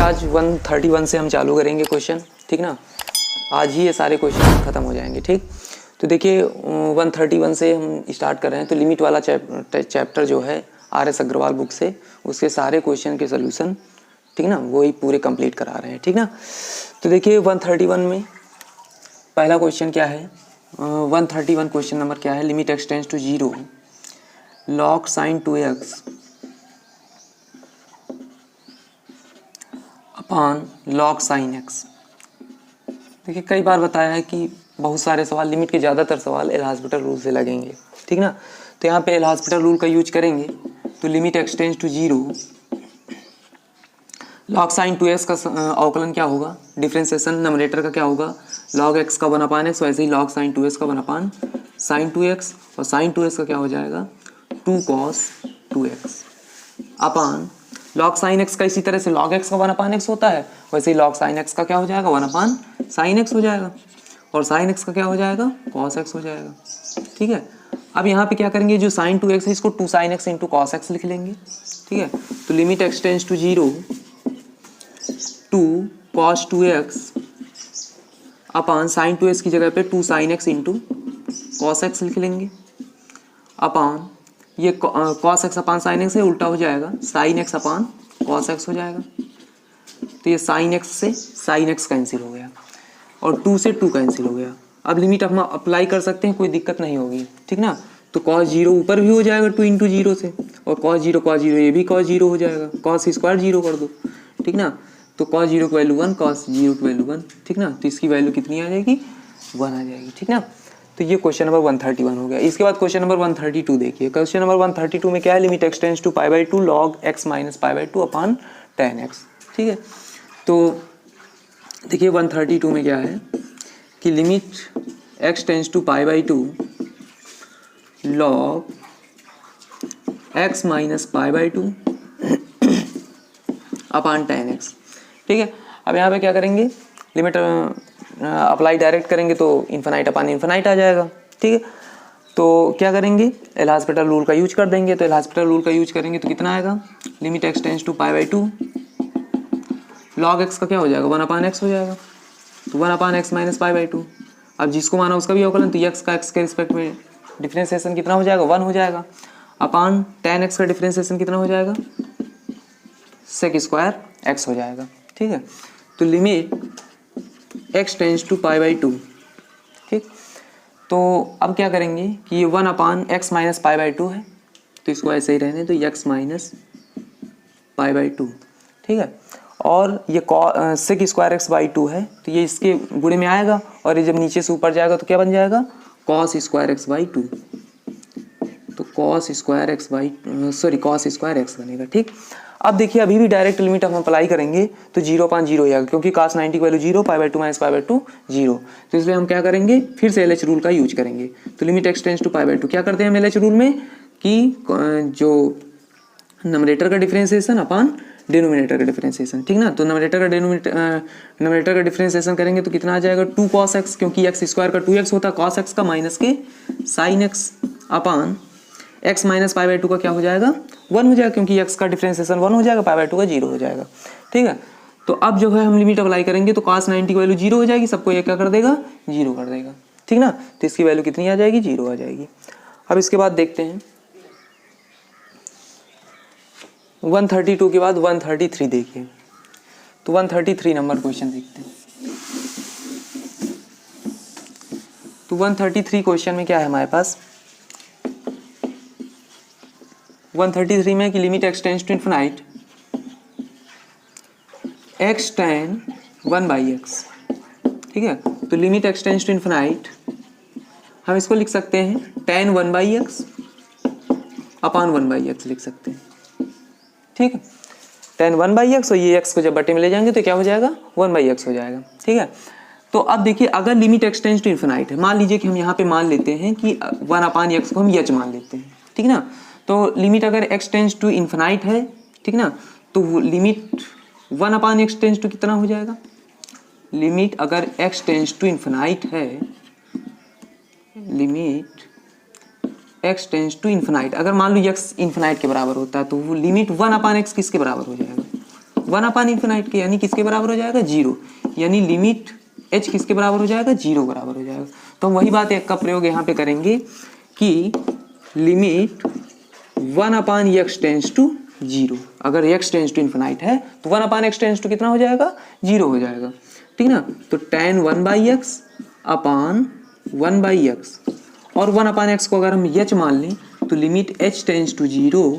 आज 131 से हम चालू करेंगे क्वेश्चन, ठीक ना। आज ही ये सारे क्वेश्चन ख़त्म हो जाएंगे, ठीक। तो देखिए 131 से हम स्टार्ट कर रहे हैं। तो लिमिट वाला चैप्टर जो है RS अग्रवाल बुक से, उसके सारे क्वेश्चन के सोल्यूशन, ठीक ना, वही पूरे कंप्लीट करा रहे हैं, ठीक ना। तो देखिए 131 में पहला क्वेश्चन क्या है, 131 क्वेश्चन नंबर क्या है, limit x tends to 0 log sin 2x upon log sin x। देखिए कई बार बताया है कि बहुत सारे सवाल, लिमिट के ज़्यादातर सवाल एल हॉस्पिटल रूल से लगेंगे, ठीक ना। तो यहाँ पे एल हॉस्पिटल रूल का यूज करेंगे। तो limit x tends to 0 log sin 2x का अवकलन क्या होगा, डिफ्रेंसिएशन नंबरेटर का क्या होगा, log x का 1/x, वैसे ही log sin 2x का 1/sin 2x, और sin 2x का क्या हो जाएगा 2 cos 2x अपान log sin x का इसी तरह से log x का 1/x होता है, वैसे ही log sin x का क्या हो जाएगा 1/sin x हो जाएगा, और sin x का क्या हो जाएगा cos x हो जाएगा, ठीक है। अब यहाँ पे क्या करेंगे, जो sin 2x है इसको 2 sin x into cos x लिख लेंगे, ठीक है। तो limit x tends to 0 2 cos 2x upon sin 2x की जगह पे 2 sin x into cos x लिख लेंगे, अपान ये cos x अपान sin x है, उल्टा हो जाएगा sin x अपान cos x हो जाएगा। तो ये sin x से sin x कैंसिल हो गया और 2 से 2 कैंसिल हो गया। अब लिमिट हम अप्लाई कर सकते हैं, कोई दिक्कत नहीं होगी, ठीक ना। तो cos 0 ऊपर भी हो जाएगा 2 इंटू 0 से, और cos 0 ये भी cos 0 हो जाएगा, cos स्क्वायर 0 कर दो, ठीक ना। तो cos 0 की वैल्यू 1, cos 0 की वैल्यू 1, ठीक ना। तो इसकी वैल्यू कितनी आ जाएगी 1 आ जाएगी, ठीक ना। तो ये क्वेश्चन नंबर 131 हो गया। इसके बाद क्वेश्चन नंबर 132 देखिए। क्वेश्चन नंबर 132 में क्या है, limit x tends to π/2 log x minus π/2 upon tan x, ठीक है। तो देखिए 132 में क्या है कि limit x tends to π/2 log x minus π/2 upon tan x, ठीक है। अब यहाँ पे क्या करेंगे, लिमिट अप्लाई डायरेक्ट करेंगे तो इन्फिनाइट अपान इन्फिनाइट आ जाएगा, ठीक है। तो क्या करेंगे, एल हॉस्पिटल रूल का यूज कर देंगे। तो एल हॉस्पिटल रूल का यूज करेंगे तो कितना आएगा, limit x tends to π/2 log x का क्या हो जाएगा 1/x हो जाएगा, तो 1/x माइनस π/2। अब जिसको माना उसका भी अवकलन, तो x का x के रिस्पेक्ट में डिफरेंशिएशन कितना हो जाएगा 1 हो जाएगा, अपान tan x का डिफरेंशिएशन कितना हो जाएगा sec स्क्वायर x हो जाएगा, ठीक है। तो लिमिट x टेंड्स टू π/2, ठीक। तो अब क्या करेंगे कि ये 1/x माइनस π/2 है, तो इसको ऐसे ही रहने तो x माइनस π/2, ठीक है। और ये sec स्क्वायर x/2 है, तो ये इसके गुणे में आएगा, और ये जब नीचे से ऊपर जाएगा तो क्या बन जाएगा cos स्क्वायर x/2, तो cos स्क्वायर x बनेगा, ठीक। अब देखिए अभी भी डायरेक्ट लिमिट हम अप्लाई करेंगे तो 0/0 हो जाएगा, क्योंकि cos 90 की वैल्यू 0, π/2 माइनस π/2 0, तो इसलिए हम क्या करेंगे फिर से LH रूल का यूज करेंगे। तो लिमिट एक्स टेंड्स टू π/2 क्या करते हैं हम LH रूल में कि जो नंबरेटर का डिफरेंशिएशन अपान डिनोमिनेटर का डिफरेंशिएशन, ठीक ना। तो नंबरेटर का डिफरेंशिएशन करेंगे तो कितना आ जाएगा 2 cos x, क्योंकि x स्क्वायर का 2x होता है, cos x का माइनस के sin x upon x minus π/2 का क्या हो जाएगा 1 हो जाएगा, क्योंकि x का डिफरेंशिएशन 1 हो जाएगा, π/2 का 0 हो जाएगा, ठीक है। तो अब जो है हम लिमिट अप्लाई करेंगे तो cos 90 की वैल्यू 0 हो जाएगी, सबको ये क्या कर देगा 0 कर देगा, ठीक ना। तो इसकी वैल्यू कितनी आ जाएगी 0 आ जाएगी। अब इसके बाद देखते हैं 132 के बाद 133 देखिए। तो 133 नंबर क्वेश्चन देखते हैं। तो 133 क्वेश्चन में क्या है हमारे पास, 133 में कि limit x tends to infinite x tan 1/x, ठीक है। तो limit x tends to infinite हम इसको लिख सकते हैं tan 1/x अपान 1/x लिख सकते हैं, ठीक है। tan 1/x, और ये x को जब बटे में ले जाएंगे तो क्या हो जाएगा 1/x हो जाएगा, ठीक है। तो अब देखिए अगर limit x tends to infinite है, मान लीजिए कि हम यहाँ पे मान लेते हैं कि 1/x को हम h मान लेते हैं, ठीक ना। तो लिमिट अगर x टेंड्स टू इन्फिनाइट है, ठीक ना, तो लिमिट 1/x टेंड्स टू कितना हो जाएगा, लिमिट अगर x टेंड्स टू इन्फिनाइट है, limit x tends to infinite, अगर मान लो x इन्फिनाइट के बराबर होता है तो वो लिमिट 1/x किसके बराबर हो जाएगा 1 अपान इन्फिनाइट के, यानी किसके बराबर हो जाएगा 0, यानी लिमिट h किसके बराबर हो जाएगा 0 बराबर हो जाएगा। तो हम वही बात एक का प्रयोग यहाँ पे करेंगे कि limit 1 upon x tends to 0, अगर x टेंस टू इन्फिनाइट है तो 1 अपान x टेंस टू कितना हो जाएगा 0 हो जाएगा, ठीक ना। तो tan 1/x अपान 1/x, और 1 अपान x को अगर हम h मान लें तो limit h tends to 0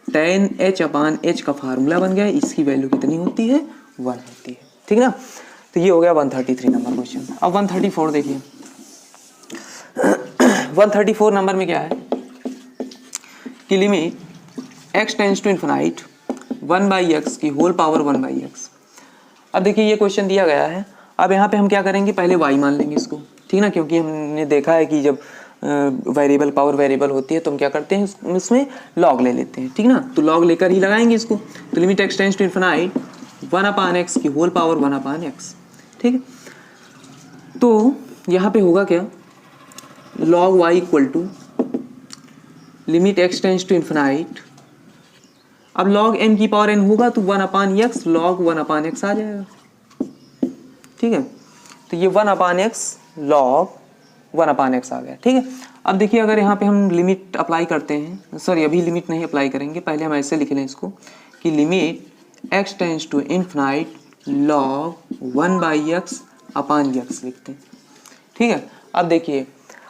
tan h upon h का फार्मूला बन गया, इसकी वैल्यू कितनी होती है 1 होती है, ठीक ना। तो ये हो गया 133 नंबर क्वेश्चन। अब 134 देखिए। 134 नंबर में क्या है कि limit x tends to infinite 1/x की होल पावर 1/x। अब देखिए ये क्वेश्चन दिया गया है, अब यहाँ पे हम क्या करेंगे, पहले y मान लेंगे इसको, ठीक ना, क्योंकि हमने देखा है कि जब वेरिएबल पावर वेरिएबल होती है तो हम क्या करते हैं इसमें लॉग ले लेते हैं, ठीक ना। तो लॉग लेकर ही लगाएंगे इसको। तो limit x tends to infinite 1 upon x की होल पावर 1 अपान x, ठीक है। तो यहाँ पे होगा क्या, log y equal to limit x tends to infinite, अब log m की पावर n होगा तो 1 upon x log 1 upon x आ जाएगा, ठीक है। तो ये 1 upon x log 1 upon x आ गया, ठीक है। अब देखिए अगर यहाँ पे हम लिमिट अप्लाई करते हैं, सॉरी अभी लिमिट नहीं अप्लाई करेंगे, पहले हम ऐसे लिख लें इसको कि limit x tends to infinite log 1/x upon x लिखते हैं, ठीक है। अब देखिए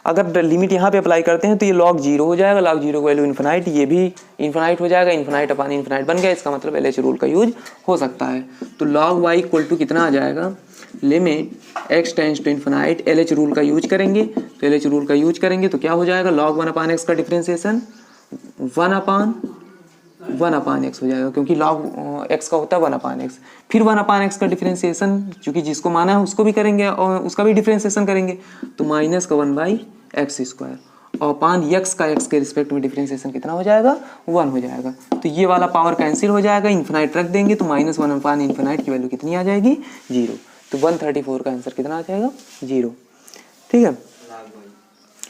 अगर लिमिट यहाँ पे अप्लाई करते हैं तो ये log 0 हो जाएगा, log 0 की वैल्यू इन्फिनाइट, ये भी इन्फिनाइट हो जाएगा, इन्फिनाइट अपान इन्फिनाइट बन गया, इसका मतलब LH रूल का यूज हो सकता है। तो log y इक्वल टू कितना आ जाएगा, limit x tends to infinite LH rule का यूज करेंगे, तो LH रूल का यूज करेंगे तो क्या हो जाएगा, log 1 अपान x का डिफरेंशिएशन 1 अपान x हो जाएगा, क्योंकि log x का होता है 1 अपान x, फिर 1 अपान x का डिफरेंशिएशन, क्योंकि जिसको माना है उसको भी करेंगे और उसका भी डिफरेंशिएशन करेंगे, तो माइनस का 1/x², और अपान x का x के रिस्पेक्ट में डिफरेंशिएशन कितना हो जाएगा 1 हो जाएगा। तो ये वाला पावर कैंसिल हो जाएगा, इन्फिनाइट रख देंगे तो -1 अपान इन्फिनाइट की वैल्यू कितनी आ जाएगी 0। तो 134 का आंसर कितना आ जाएगा 0, ठीक है।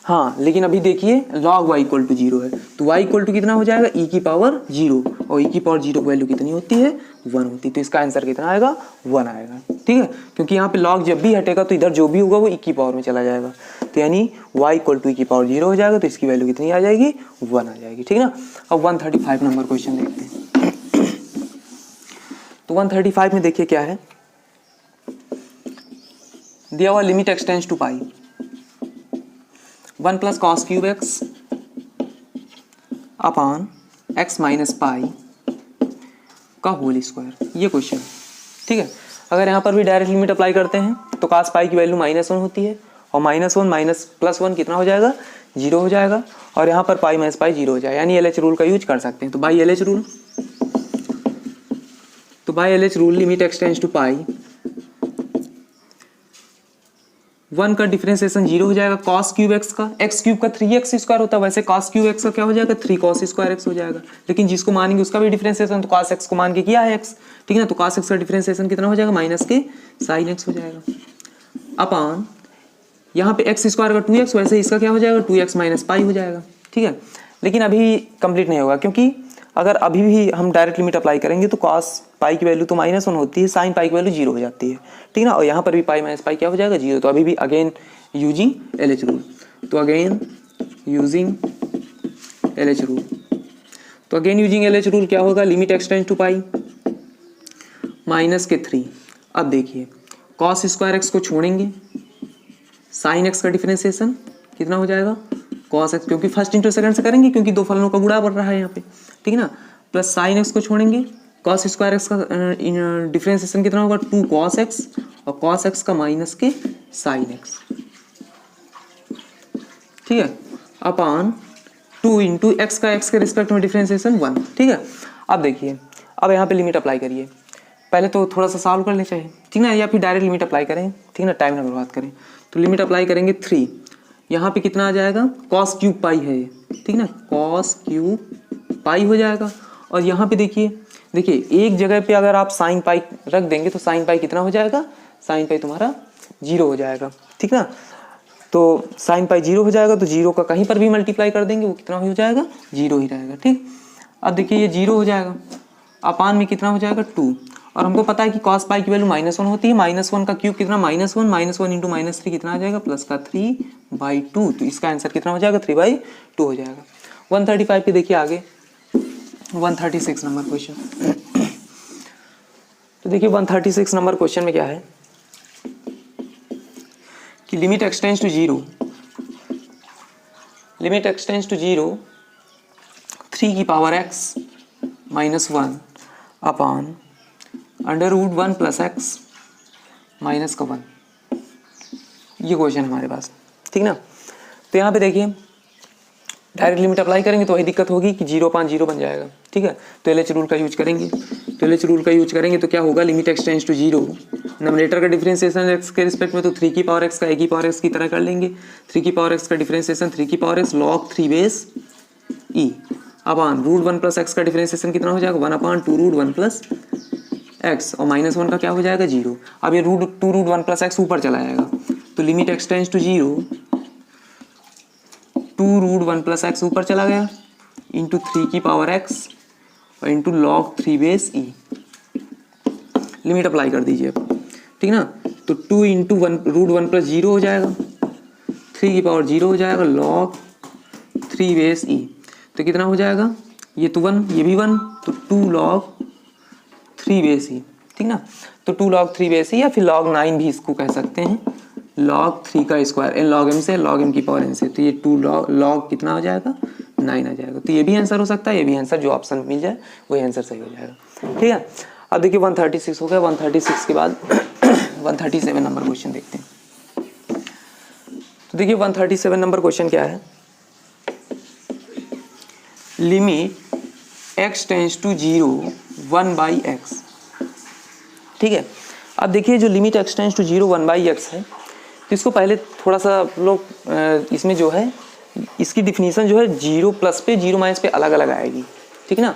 हाँ लेकिन अभी देखिए log y इक्वल टू 0 है, तो y इक्वल टू कितना हो जाएगा e की पावर 0, और e की पावर 0 की वैल्यू कितनी होती है 1 होती है, तो इसका आंसर कितना आएगा 1 आएगा, ठीक है। क्योंकि यहाँ पे log जब भी हटेगा तो इधर जो भी होगा वो e की पावर में चला जाएगा, तो यानी y इक्वल टू e की पावर 0 हो जाएगा, तो इसकी वैल्यू कितनी आ जाएगी 1 आ जाएगी, ठीक है ना। अब 135 नंबर क्वेश्चन देखते हैं। तो 135 में देखिए क्या है दिया हुआ, limit x tends to pi 1 plus cos cube x upon x minus pi का होल स्क्वायर, ये क्वेश्चन, ठीक है। अगर यहाँ पर भी डायरेक्ट लिमिट अप्लाई करते हैं तो cos पाई की वैल्यू -1 होती है, और -1 माइनस +1 कितना हो जाएगा 0 हो जाएगा, और यहाँ पर पाई माइनस पाई 0 हो जाएगा, यानी LH रूल का यूज कर सकते हैं। तो बाई LH रूल, तो by LH rule limit x tends to pi 1 का डिफरेंशिएशन 0 हो जाएगा, cos क्यूब एक्स का, x क्यूब का 3x² होता है, वैसे cos क्यूब एक्स का क्या हो जाएगा 3 cos स्क्वायर x हो जाएगा, लेकिन जिसको मानेंगे उसका भी डिफरेंशिएशन, तो cos x को मान के किया है x, ठीक है ना। तो cos x का डिफरेंशिएशन कितना हो जाएगा माइनस के sin x हो जाएगा, अपान यहाँ पे x² का 2x, वैसे इसका क्या हो जाएगा 2x माइनस पाई हो जाएगा, ठीक है। लेकिन अभी कंप्लीट नहीं होगा, क्योंकि अगर अभी भी हम डायरेक्ट लिमिट अप्लाई करेंगे तो cos पाई की वैल्यू तो -1 होती है, sin पाई की वैल्यू 0 हो जाती है, ठीक है ना। और यहाँ पर भी पाई माइनस पाई क्या हो जाएगा 0, तो अभी भी अगेन यूजिंग LH रूल, तो अगेन यूजिंग LH रूल, तो अगेन यूजिंग LH रूल क्या होगा, लिमिट x टेंस टू पाई -3। अब देखिए cos स्क्वायर x को छोड़ेंगे, sin x का डिफरेंशिएशन कितना हो जाएगा cos x, क्योंकि फर्स्ट इंटू सेकंड से करेंगे, क्योंकि दो फलनों का गुणा बढ़ रहा है यहाँ पे, ठीक है ना, प्लस sin x को छोड़ेंगे, cos स्क्वायर x का डिफरेंशिएशन कितना होगा 2 cos x, और cos x का माइनस के sin x, ठीक है, अपान 2 इंटू x का x के रिस्पेक्ट में डिफरेंशिएशन 1, ठीक है। अब देखिए अब यहाँ पे लिमिट अप्लाई करिए, पहले तो थोड़ा सा सॉल्व कर लेना चाहिए, ठीक ना, या फिर डायरेक्ट लिमिट अप्लाई करें, ठीक ना, टाइम ना बर्बाद करें। तो लिमिट अप्लाई करेंगे 3, यहाँ पे कितना आ जाएगा cos क्यूब पाई है ये, ठीक ना, cos क्यूब पाई हो जाएगा, और यहाँ पे देखिए एक जगह पे अगर आप साइन पाई रख देंगे तो साइन पाई कितना हो जाएगा, साइन पाई तुम्हारा 0 हो जाएगा, ठीक ना। तो साइन पाई 0 हो जाएगा, तो 0 का कहीं पर भी मल्टीप्लाई कर देंगे वो कितना हो जाएगा 0 ही रहेगा, ठीक। अब देखिए ये 0 हो जाएगा, अपान में कितना हो जाएगा 2, और हमको पता है कि कॉस पाई की वैल्यू -1 होती है। -1 का क्यूब कितना, -1 इंटू -3 कितना आ जाएगा, प्लस का 3/2। तो इसका आंसर कितना हो जाएगा, 3/2 हो जाएगा। 135 के देखिए आगे 136 नंबर क्वेश्चन। तो देखिए 136 नंबर क्वेश्चन में क्या है कि लिमिट एक्सटेंड्स टू 0, 3 की power x -1 upon √1 plus x minus का 1, ये क्वेश्चन हमारे पास, ठीक ना। तो यहाँ पे देखिए डायरेक्ट लिमिट अप्लाई करेंगे तो वही दिक्कत होगी कि 0/0 बन जाएगा, ठीक है। तो LH रूल का यूज करेंगे, तो क्या होगा, लिमिट एक्सटेंड्स टू 0, नॉमिनेटर का डिफरेंशिएशन x के रिस्पेक्ट में तो 3 की पावर x का a की पावर x की तरह कर लेंगे। 3 की पावर x का डिफरेंशिएशन 3 की power x log 3 base e upon √1 plus x का डिफरेंशिएशन कितना हो जाएगा, 1/2 √1 प्लस x और -1 का क्या हो जाएगा, 0। अब ये √2 √1 प्लस x ऊपर चला जाएगा, तो limit x tends to 0, 2 √1 plus x ऊपर चला गया इंटू 3 की पावर x और into log 3 base e। Limit apply कर दीजिए अब, ठीक ना। तो 2 इंटू √1 प्लस 0 हो जाएगा, 3 की पावर 0 हो जाएगा log 3 बेस e। तो कितना हो जाएगा, ये तो 1, ये भी 1, तो 2 log 3 बेस e, ठीक ना। तो 2 log 3 बेस e या फिर log 9 भी इसको कह सकते हैं, log 3 का स्क्वायर, n log m से log m की पावर n से, तो ये 2 log कितना हो जाएगा, 9 आ जाएगा। तो ये भी आंसर हो सकता है, ये भी आंसर, जो ऑप्शन मिल जाए वही आंसर सही हो जाएगा, ठीक है। अब देखिए 136 हो गया, 136 के बाद 137 नंबर क्वेश्चन देखते हैं। तो देखिए 137 नंबर क्वेश्चन क्या है, limit x tends to 0 1/x, ठीक है। अब देखिए जो limit x tends to 0 1/x है, तो इसको पहले थोड़ा सा लोग इसमें जो है इसकी डिफिनीशन जो है 0 प्लस पे 0 माइनस पे अलग अलग आएगी, ठीक ना।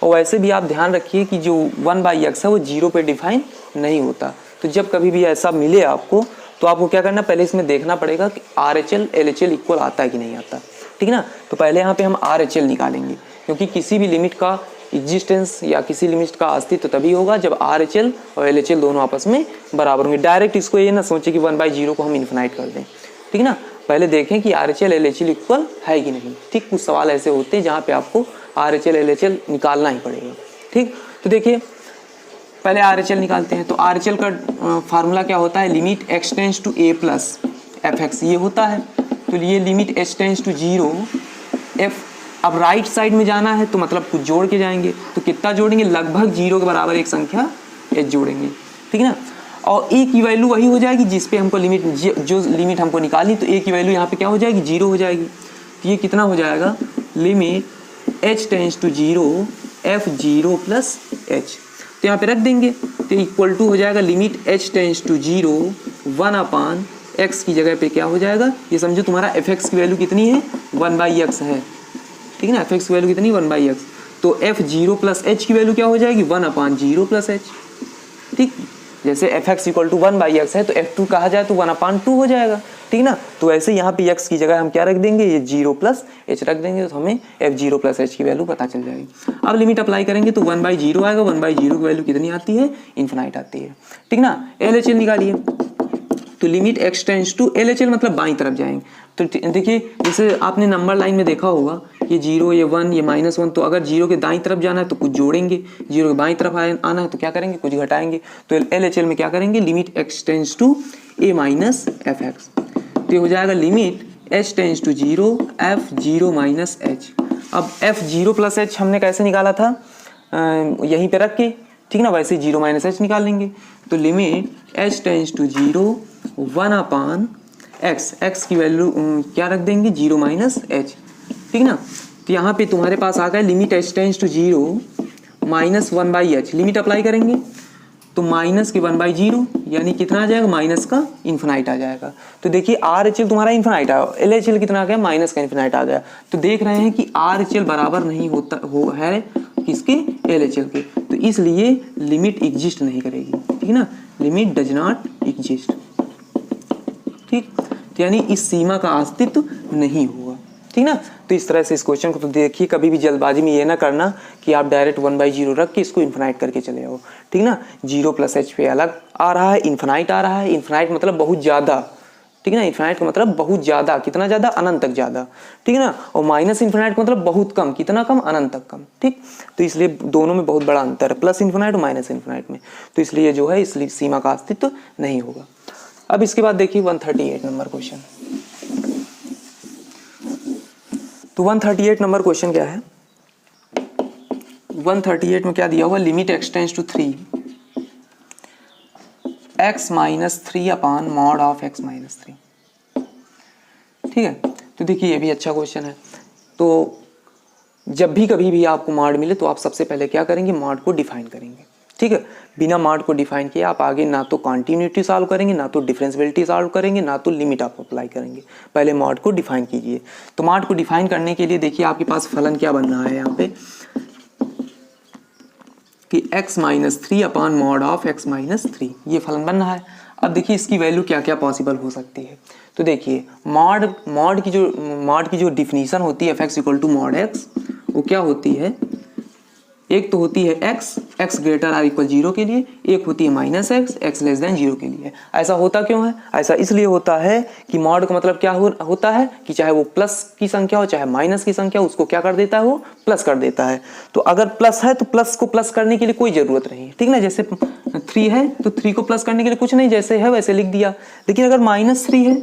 और वैसे भी आप ध्यान रखिए कि जो 1/x है वो 0 पे डिफाइन नहीं होता। तो जब कभी भी ऐसा मिले आपको, तो आपको क्या करना, पहले इसमें देखना पड़ेगा कि RHL LHL इक्वल आता है कि नहीं आता, ठीक ना। तो पहले यहाँ पे हम RHL निकालेंगे, क्योंकि किसी भी लिमिट का एग्जिस्टेंस या किसी लिमिट का अस्तित्व तभी होगा जब RHL और LHL दोनों आपस में बराबर होंगे। डायरेक्ट इसको ये ना सोचे कि 1/0 को हम इन्फिनाइट कर दें, ठीक ना। पहले देखें कि RHL LHL इक्वल है कि नहीं, ठीक। कुछ सवाल ऐसे होते हैं जहाँ पे आपको RHL LHL निकालना ही पड़ेगा, ठीक। तो देखिए पहले RHL निकालते हैं। तो RHL का फार्मूला क्या होता है, limit x tends to a plus fx, ये होता है। तो ये limit h tends to 0 f, अब राइट साइड में जाना है तो मतलब कुछ जोड़ के जाएंगे, तो कितना जोड़ेंगे, लगभग 0 के बराबर एक संख्या h जोड़ेंगे, ठीक है ना। और a की वैल्यू वही हो जाएगी जिस पे हमको लिमिट, जो लिमिट हमको निकाली, तो a की वैल्यू यहाँ पे क्या हो जाएगी, 0 हो जाएगी। तो ये कितना हो जाएगा, limit h tends to 0 f 0 plus h, तो यहाँ पे रख देंगे। तो इक्वल टू हो जाएगा limit h tends to 0 1/x की जगह पे क्या हो जाएगा, ये समझो तुम्हारा fx की वैल्यू कितनी है, 1/x है, ठीक है ना। fx की वैल्यू कितनी, 1/x, तो f 0 प्लस h की वैल्यू क्या हो जाएगी, 1/0 प्लस h, ठीक। जैसे fx इक्वल टू 1/x है तो f2 कहा जाए तो 1/2 हो जाएगा, ठीक ना। तो ऐसे यहाँ पे x की जगह हम क्या रख देंगे, ये 0 प्लस h रख देंगे, तो हमें f 0 प्लस h की वैल्यू पता चल जाएगी। अब लिमिट अप्लाई करेंगे तो 1/0 आएगा, 1/0 की वैल्यू कितनी आती है, इन्फिनाइट आती है, ठीक ना। LHL निकालिए, तो limit x tends to LHL मतलब बाईं तरफ जाएंगे। तो देखिए जैसे आपने नंबर लाइन में देखा होगा, ये 0, ये 1, ये -1, तो अगर 0 के दाईं तरफ जाना है तो कुछ जोड़ेंगे, 0 के बाईं तरफ आना है तो क्या करेंगे, कुछ घटाएंगे। तो LHL में क्या करेंगे, limit x tends to a minus fx, तो ये हो जाएगा limit h tends to 0 f 0 minus h। अब f 0 प्लस h हमने कैसे निकाला था, यहीं पे रख के, ठीक ना, वैसे 0 माइनस h निकाल लेंगे। तो limit h tends to 0 1/x, x की वैल्यू क्या रख देंगे, 0 माइनस h, ठीक ना। तो यहाँ पे तुम्हारे पास आ गया limit h tends to 0 minus 1/h, limit apply करेंगे तो माइनस के 1/0 यानी कितना आ जाएगा, माइनस का इन्फिनाइट आ जाएगा। तो देखिए RHL तुम्हारा इन्फिनाइट आया, LHL कितना आ गया, माइनस का इन्फिनाइट आ गया। तो देख रहे हैं कि RHL बराबर नहीं होता है किसके, LHL के, तो इसलिए लिमिट एग्जिस्ट नहीं करेगी, ठीक है ना, लिमिट डज नॉट एग्जिस्ट, ठीक। तो यानी इस सीमा का अस्तित्व नहीं होगा, ठीक ना। तो इस तरह से इस क्वेश्चन को तो देखिए, कभी भी जल्दबाजी में ये ना करना कि आप डायरेक्ट 1/0 रख के इसको इन्फिनाइट करके चले जाओ, ठीक ना। 0 + h पे अलग आ रहा है, इन्फिनाइट आ रहा है, इन्फिनाइट मतलब बहुत ज़्यादा, ठीक है ना। इन्फिनाइट का मतलब बहुत ज़्यादा, कितना ज़्यादा, अनंत तक ज़्यादा, ठीक है ना। और माइनस इन्फिनाइट का मतलब बहुत कम, कितना कम, अनंत तक कम, ठीक। तो इसलिए दोनों में बहुत बड़ा अंतर है, प्लस इन्फिनाइट और माइनस इन्फिनाइट में। तो इसलिए जो है, इसलिए सीमा का अस्तित्व नहीं होगा। अब इसके बाद देखिए 138 नंबर क्वेश्चन। तो 138 नंबर क्वेश्चन क्या है, 138 में क्या दिया हुआ, limit x tends to 3 x - 3 upon mod of x - 3, ठीक है। तो देखिए ये भी अच्छा क्वेश्चन है। तो जब भी कभी भी आपको मॉड मिले तो आप सबसे पहले क्या करेंगे, मॉड को डिफाइन करेंगे, ठीक है। बिना मॉड को डिफाइन किए आप आगे ना तो कॉन्टिन्यूटी सॉल्व करेंगे, ना तो डिफरेंशियबिलिटी सॉल्व करेंगे, ना तो लिमिट आप अप्लाई करेंगे। पहले मॉड को डिफाइन कीजिए। तो मॉड को डिफाइन करने के लिए देखिए आपके पास फलन क्या बन रहा है यहाँ पे कि x - 3 upon mod of x - 3, ये फलन बन रहा है। अब देखिए इसकी वैल्यू क्या क्या पॉसिबल हो सकती है। तो देखिए मॉड की जो डिफिनीशन होती है f(x = mod x), वो क्या होती है, एक तो होती है x ग्रेटर आर इक्वल 0 के लिए, एक होती है -x x लेस देन 0 के लिए। ऐसा होता क्यों है, ऐसा इसलिए होता है कि मॉड का मतलब क्या होता है कि चाहे वो प्लस की संख्या हो चाहे माइनस की संख्या, उसको क्या कर देता है, वो प्लस कर देता है। तो अगर प्लस है तो प्लस को प्लस करने के लिए कोई ज़रूरत नहीं है, ठीक ना। जैसे 3 है तो 3 को प्लस करने के लिए कुछ नहीं, जैसे है वैसे लिख दिया। लेकिन अगर -3 है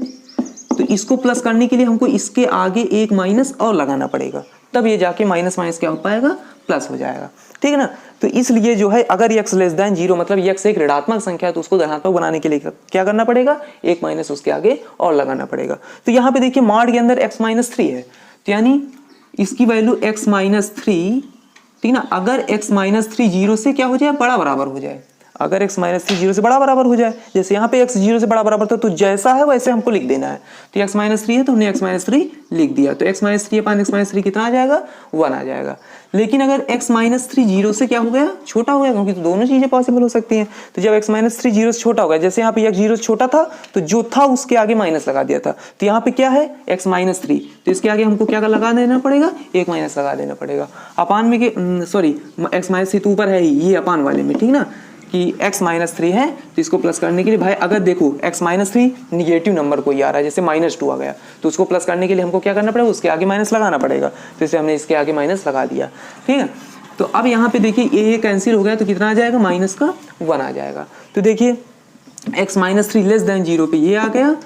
तो इसको प्लस करने के लिए हमको इसके आगे एक माइनस और लगाना पड़ेगा, तब ये जाके माइनस माइनस क्या हो पाएगा, प्लस हो जाएगा, ठीक है ना। तो इसलिए जो है अगर x लेस देन 0 मतलब x एक ऋणात्मक संख्या है तो उसको धनात्मक बनाने के लिए क्या करना पड़ेगा, एक माइनस उसके आगे और लगाना पड़ेगा। तो यहाँ पे देखिए मॉड के अंदर x - 3 है, तो यानी इसकी वैल्यू x - 3, ठीक ना। अगर x - 3 0 से क्या हो जाए, बड़ा बराबर हो जाए, अगर x - 3 0 से बड़ा बराबर हो जाए, जैसे यहाँ पे x 0 से बड़ा बराबर था तो जैसा है वैसे हमको लिख देना है। तो x - 3 है तो हमने x - 3 लिख दिया, तो x - 3 अपान x - 3 कितना आ जाएगा, 1 आ जाएगा। लेकिन अगर x - 3 0 से क्या हो गया, छोटा हो गया, क्योंकि तो दोनों चीज़ें पॉसिबल हो सकती हैं। तो जब x - 3 0 से छोटा हो गया, जैसे यहाँ पे x 0 से छोटा था तो जो था उसके आगे माइनस लगा दिया था, तो यहाँ पे क्या है x - 3, तो इसके आगे हमको क्या लगा देना पड़ेगा, एक माइनस लगा देना पड़ेगा। अपान में के सॉरी x - 3 तो ऊपर है ही, ये अपान वाले में, ठीक ना, कि x - 3 है तो इसको प्लस करने के लिए भाई अगर देखो x - 3 निगेटिव नंबर कोई आ रहा है, जैसे -2 आ गया, तो उसको प्लस करने के लिए हमको क्या करना पड़ेगा, उसके आगे माइनस लगाना पड़ेगा। तो इसे हमने इसके आगे माइनस लगा दिया, ठीक है। तो अब यहाँ पे देखिए ये कैंसिल हो गया तो कितना आ जाएगा, -1 आ जाएगा। तो देखिए x - 3 लेस देन 0 पे ये आ गया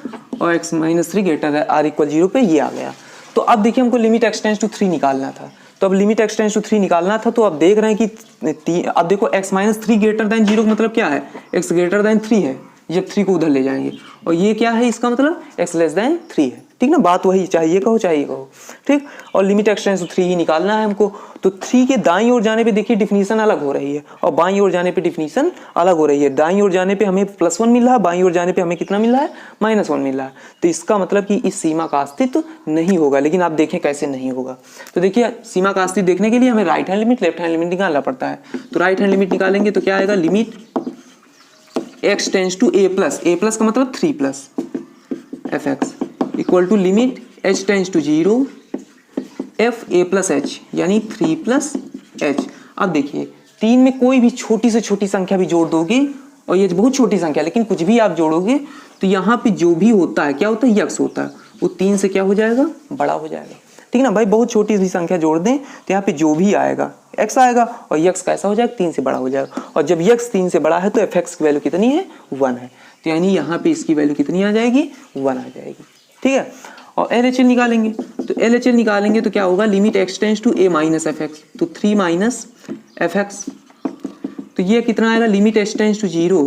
और x - 3 ग्रेटर आर इक्वल 0 पे ये आ गया। तो अब देखिए हमको लिमिट x टेंड्स टू 3 निकालना था, तो अब लिमिट x टेंड्स टू 3 निकालना था। तो अब देख रहे हैं कि अब देखो x - 3 ग्रेटर देन 0 का मतलब क्या है, x ग्रेटर देन 3 है, जब 3 को उधर ले जाएंगे, और ये क्या है, इसका मतलब x लेस देन 3 है, ठीक ना। बात वही, चाहिए कहो चाहिए कहो, ठीक। और लिमिट x टेंड्स टू 3 ही निकालना है हमको। तो 3 के दाईं ओर जाने पे देखिए डिफिनीशन अलग हो रही है और बाईं ओर जाने पे डिफिनीशन अलग हो रही है। दाईं ओर जाने पे हमें +1 मिल रहा है, बाईं ओर जाने पे हमें कितना मिल रहा है, -1 मिल रहा है। तो इसका मतलब कि इस सीमा का अस्तित्व नहीं होगा। लेकिन आप देखें कैसे नहीं होगा। तो देखिए सीमा का अस्तित्व देखने के लिए हमें right hand limit left hand limit निकालना पड़ता है। तो राइट हैंड लिमिट निकालेंगे तो क्या आएगा, limit x tends to a plus का मतलब 3 + f(x) equal to limit h tends to 0 f a + h यानी 3 + h। अब देखिए 3 में कोई भी छोटी से छोटी संख्या भी जोड़ दोगे, और ये बहुत छोटी संख्या लेकिन कुछ भी आप जोड़ोगे तो यहाँ पे जो भी होता है क्या होता है, यक्स होता है, वो 3 से क्या हो जाएगा, बड़ा हो जाएगा, ठीक ना भाई। बहुत छोटी सी संख्या जोड़ दें तो यहाँ पे जो भी आएगा x आएगा और यक्स कैसा हो जाएगा, 3 से बड़ा हो जाएगा। और जब यक्स 3 से बड़ा है तो f(x) की वैल्यू कितनी है, 1 है। तो यानी यहाँ पे इसकी वैल्यू कितनी आ जाएगी, 1 आ जाएगी, ठीक है। और LHL निकालेंगे, तो LHL निकालेंगे तो क्या होगा, limit x tends to a - f(x), तो 3 - f(x), तो ये कितना आएगा, limit h tends to 0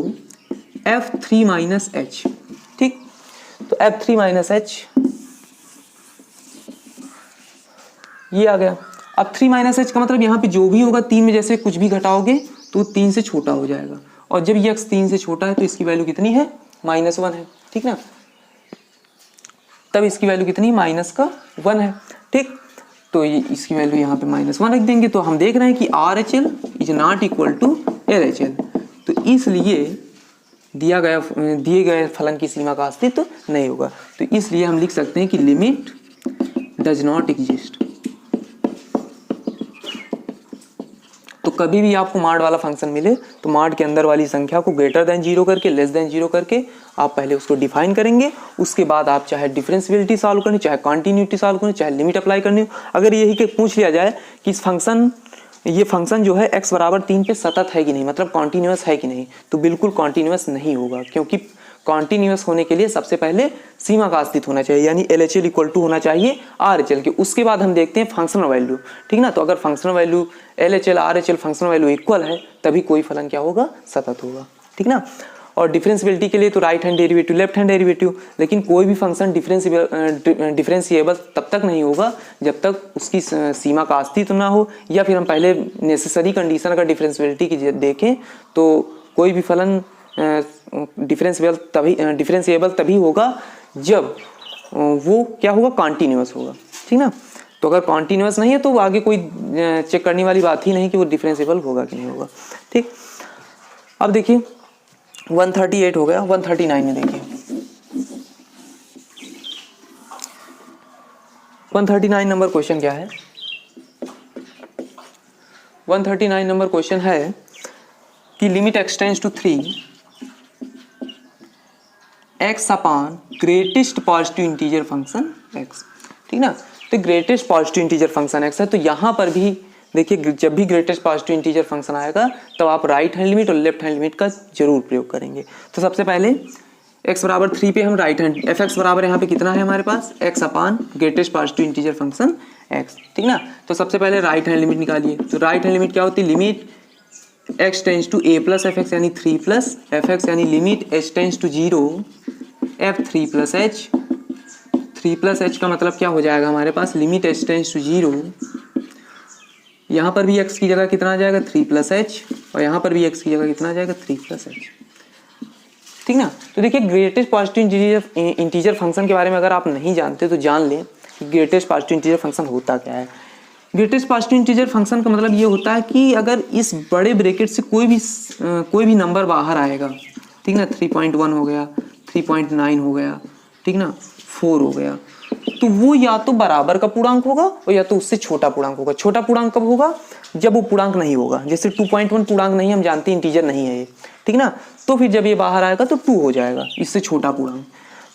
f3 - h, ठीक। तो f3 - h ये आ गया। अब 3 - h का मतलब यहाँ पे जो भी होगा 3 में जैसे कुछ भी घटाओगे तो 3 से छोटा हो जाएगा, और जब ये x 3 से छोटा है तो इसकी वैल्यू कितनी है, -1 है, ठीक ना। तब इसकी वैल्यू कितनी, -1 है, ठीक। तो ये इसकी वैल्यू यहाँ पे -1 रख देंगे। तो हम देख रहे हैं कि RHL is not equal to LHL, तो इसलिए दिए गए फलन की सीमा का अस्तित्व नहीं होगा। तो इसलिए हम लिख सकते हैं कि लिमिट डज नॉट एग्जिस्ट। तो कभी भी आपको मॉड वाला फंक्शन मिले तो मॉड के अंदर वाली संख्या को ग्रेटर देन 0 करके, लेस देन 0 करके आप पहले उसको डिफाइन करेंगे। उसके बाद आप चाहे डिफरेंशियबिलिटी सॉल्व करनी, चाहे कॉन्टिन्यूटी सॉल्व करनी, चाहे लिमिट अप्लाई करनी हो। अगर यही के पूछ लिया जाए कि इस फंक्शन, ये फंक्शन जो है x बराबर 3 पे सतत है कि नहीं, मतलब कॉन्टिन्यूअस है कि नहीं, तो बिल्कुल कॉन्टिन्यूअस नहीं होगा, क्योंकि कॉन्टिन्यूअस होने के लिए सबसे पहले सीमा का अस्तित्व होना चाहिए, यानी LHL इक्वल टू होना चाहिए RHL के। उसके बाद हम देखते हैं फंक्शनल वैल्यू, ठीक ना। तो अगर functional value LHL RHL functional value equal है तभी कोई फलन क्या होगा, सतत होगा, ठीक ना। और डिफरेंशियबिलिटी के लिए तो right hand derivative, left hand derivative, लेकिन कोई भी फंक्शन डिफरेंशिएबल तब तक नहीं होगा जब तक उसकी सीमा का अस्तित्व ना हो, या फिर हम पहले नेसेसरी कंडीशन अगर डिफरेंशियबिलिटी की देखें तो कोई भी फलन डिफरेंशिएबल तभी होगा जब वो क्या होगा, कॉन्टिन्यूअस होगा, ठीक ना। तो अगर कॉन्टिन्यूअस नहीं है तो आगे कोई चेक करने वाली बात ही नहीं कि वो डिफरेंशिएबल होगा कि नहीं होगा, ठीक। अब देखिए 138 हो गया, 139 में देखिए 139 नंबर क्वेश्चन क्या है। 139 नंबर क्वेश्चन है कि limit x tends to 3 x upon greatest positive integer function x, ठीक ना। तो greatest positive integer function x है, तो यहाँ पर भी देखिए जब भी ग्रेटेस्ट पॉजिटिव इंटीजर फंक्शन आएगा तब आप राइट हैंड लिमिट और लेफ्ट हैंड लिमिट का जरूर प्रयोग करेंगे। तो सबसे पहले x बराबर 3 पे हम राइट हैंड, fx बराबर यहाँ पे कितना है हमारे पास, x upon greatest positive integer function x, ठीक ना। तो सबसे पहले राइट हैंड लिमिट निकालिए। तो राइट हैंड लिमिट क्या होती है, limit x tends to a plus f x यानी 3 प्लस एफ एक्स, यानी limit h tends to 0 f3 plus h। 3 plus h का मतलब क्या हो जाएगा हमारे पास, लिमिट h टेंस टू 0, यहाँ पर भी x की जगह कितना आ जाएगा 3 प्लस h, और यहाँ पर भी x की जगह कितना आ जाएगा 3 प्लस h, ठीक ना। तो देखिए ग्रेटेस्ट पॉजिटिव इंटीजर फंक्शन के बारे में अगर आप नहीं जानते तो जान लें कि ग्रेटेस्ट पॉजिटिव इंटीजर फंक्शन होता क्या है। ग्रेटेस्ट पॉजिटिव इंटीजर फंक्शन का मतलब ये होता है कि अगर इस बड़े ब्रैकेट से कोई भी नंबर बाहर आएगा, ठीक ना, 3.1 हो गया, 3.9 हो गया, ठीक ना, 4 हो गया, तो वो या तो बराबर का पूर्णांक होगा और या तो उससे छोटा पूर्णांक होगा। छोटा पूर्णांक कब होगा, जब वो पूर्णांक नहीं होगा। जैसे 2.1 पूर्णांक नहीं, हम जानते हैं इंटीजर नहीं है ये, ठीक ना, तो फिर जब ये बाहर आएगा तो 2 हो जाएगा, इससे छोटा पूर्णांक।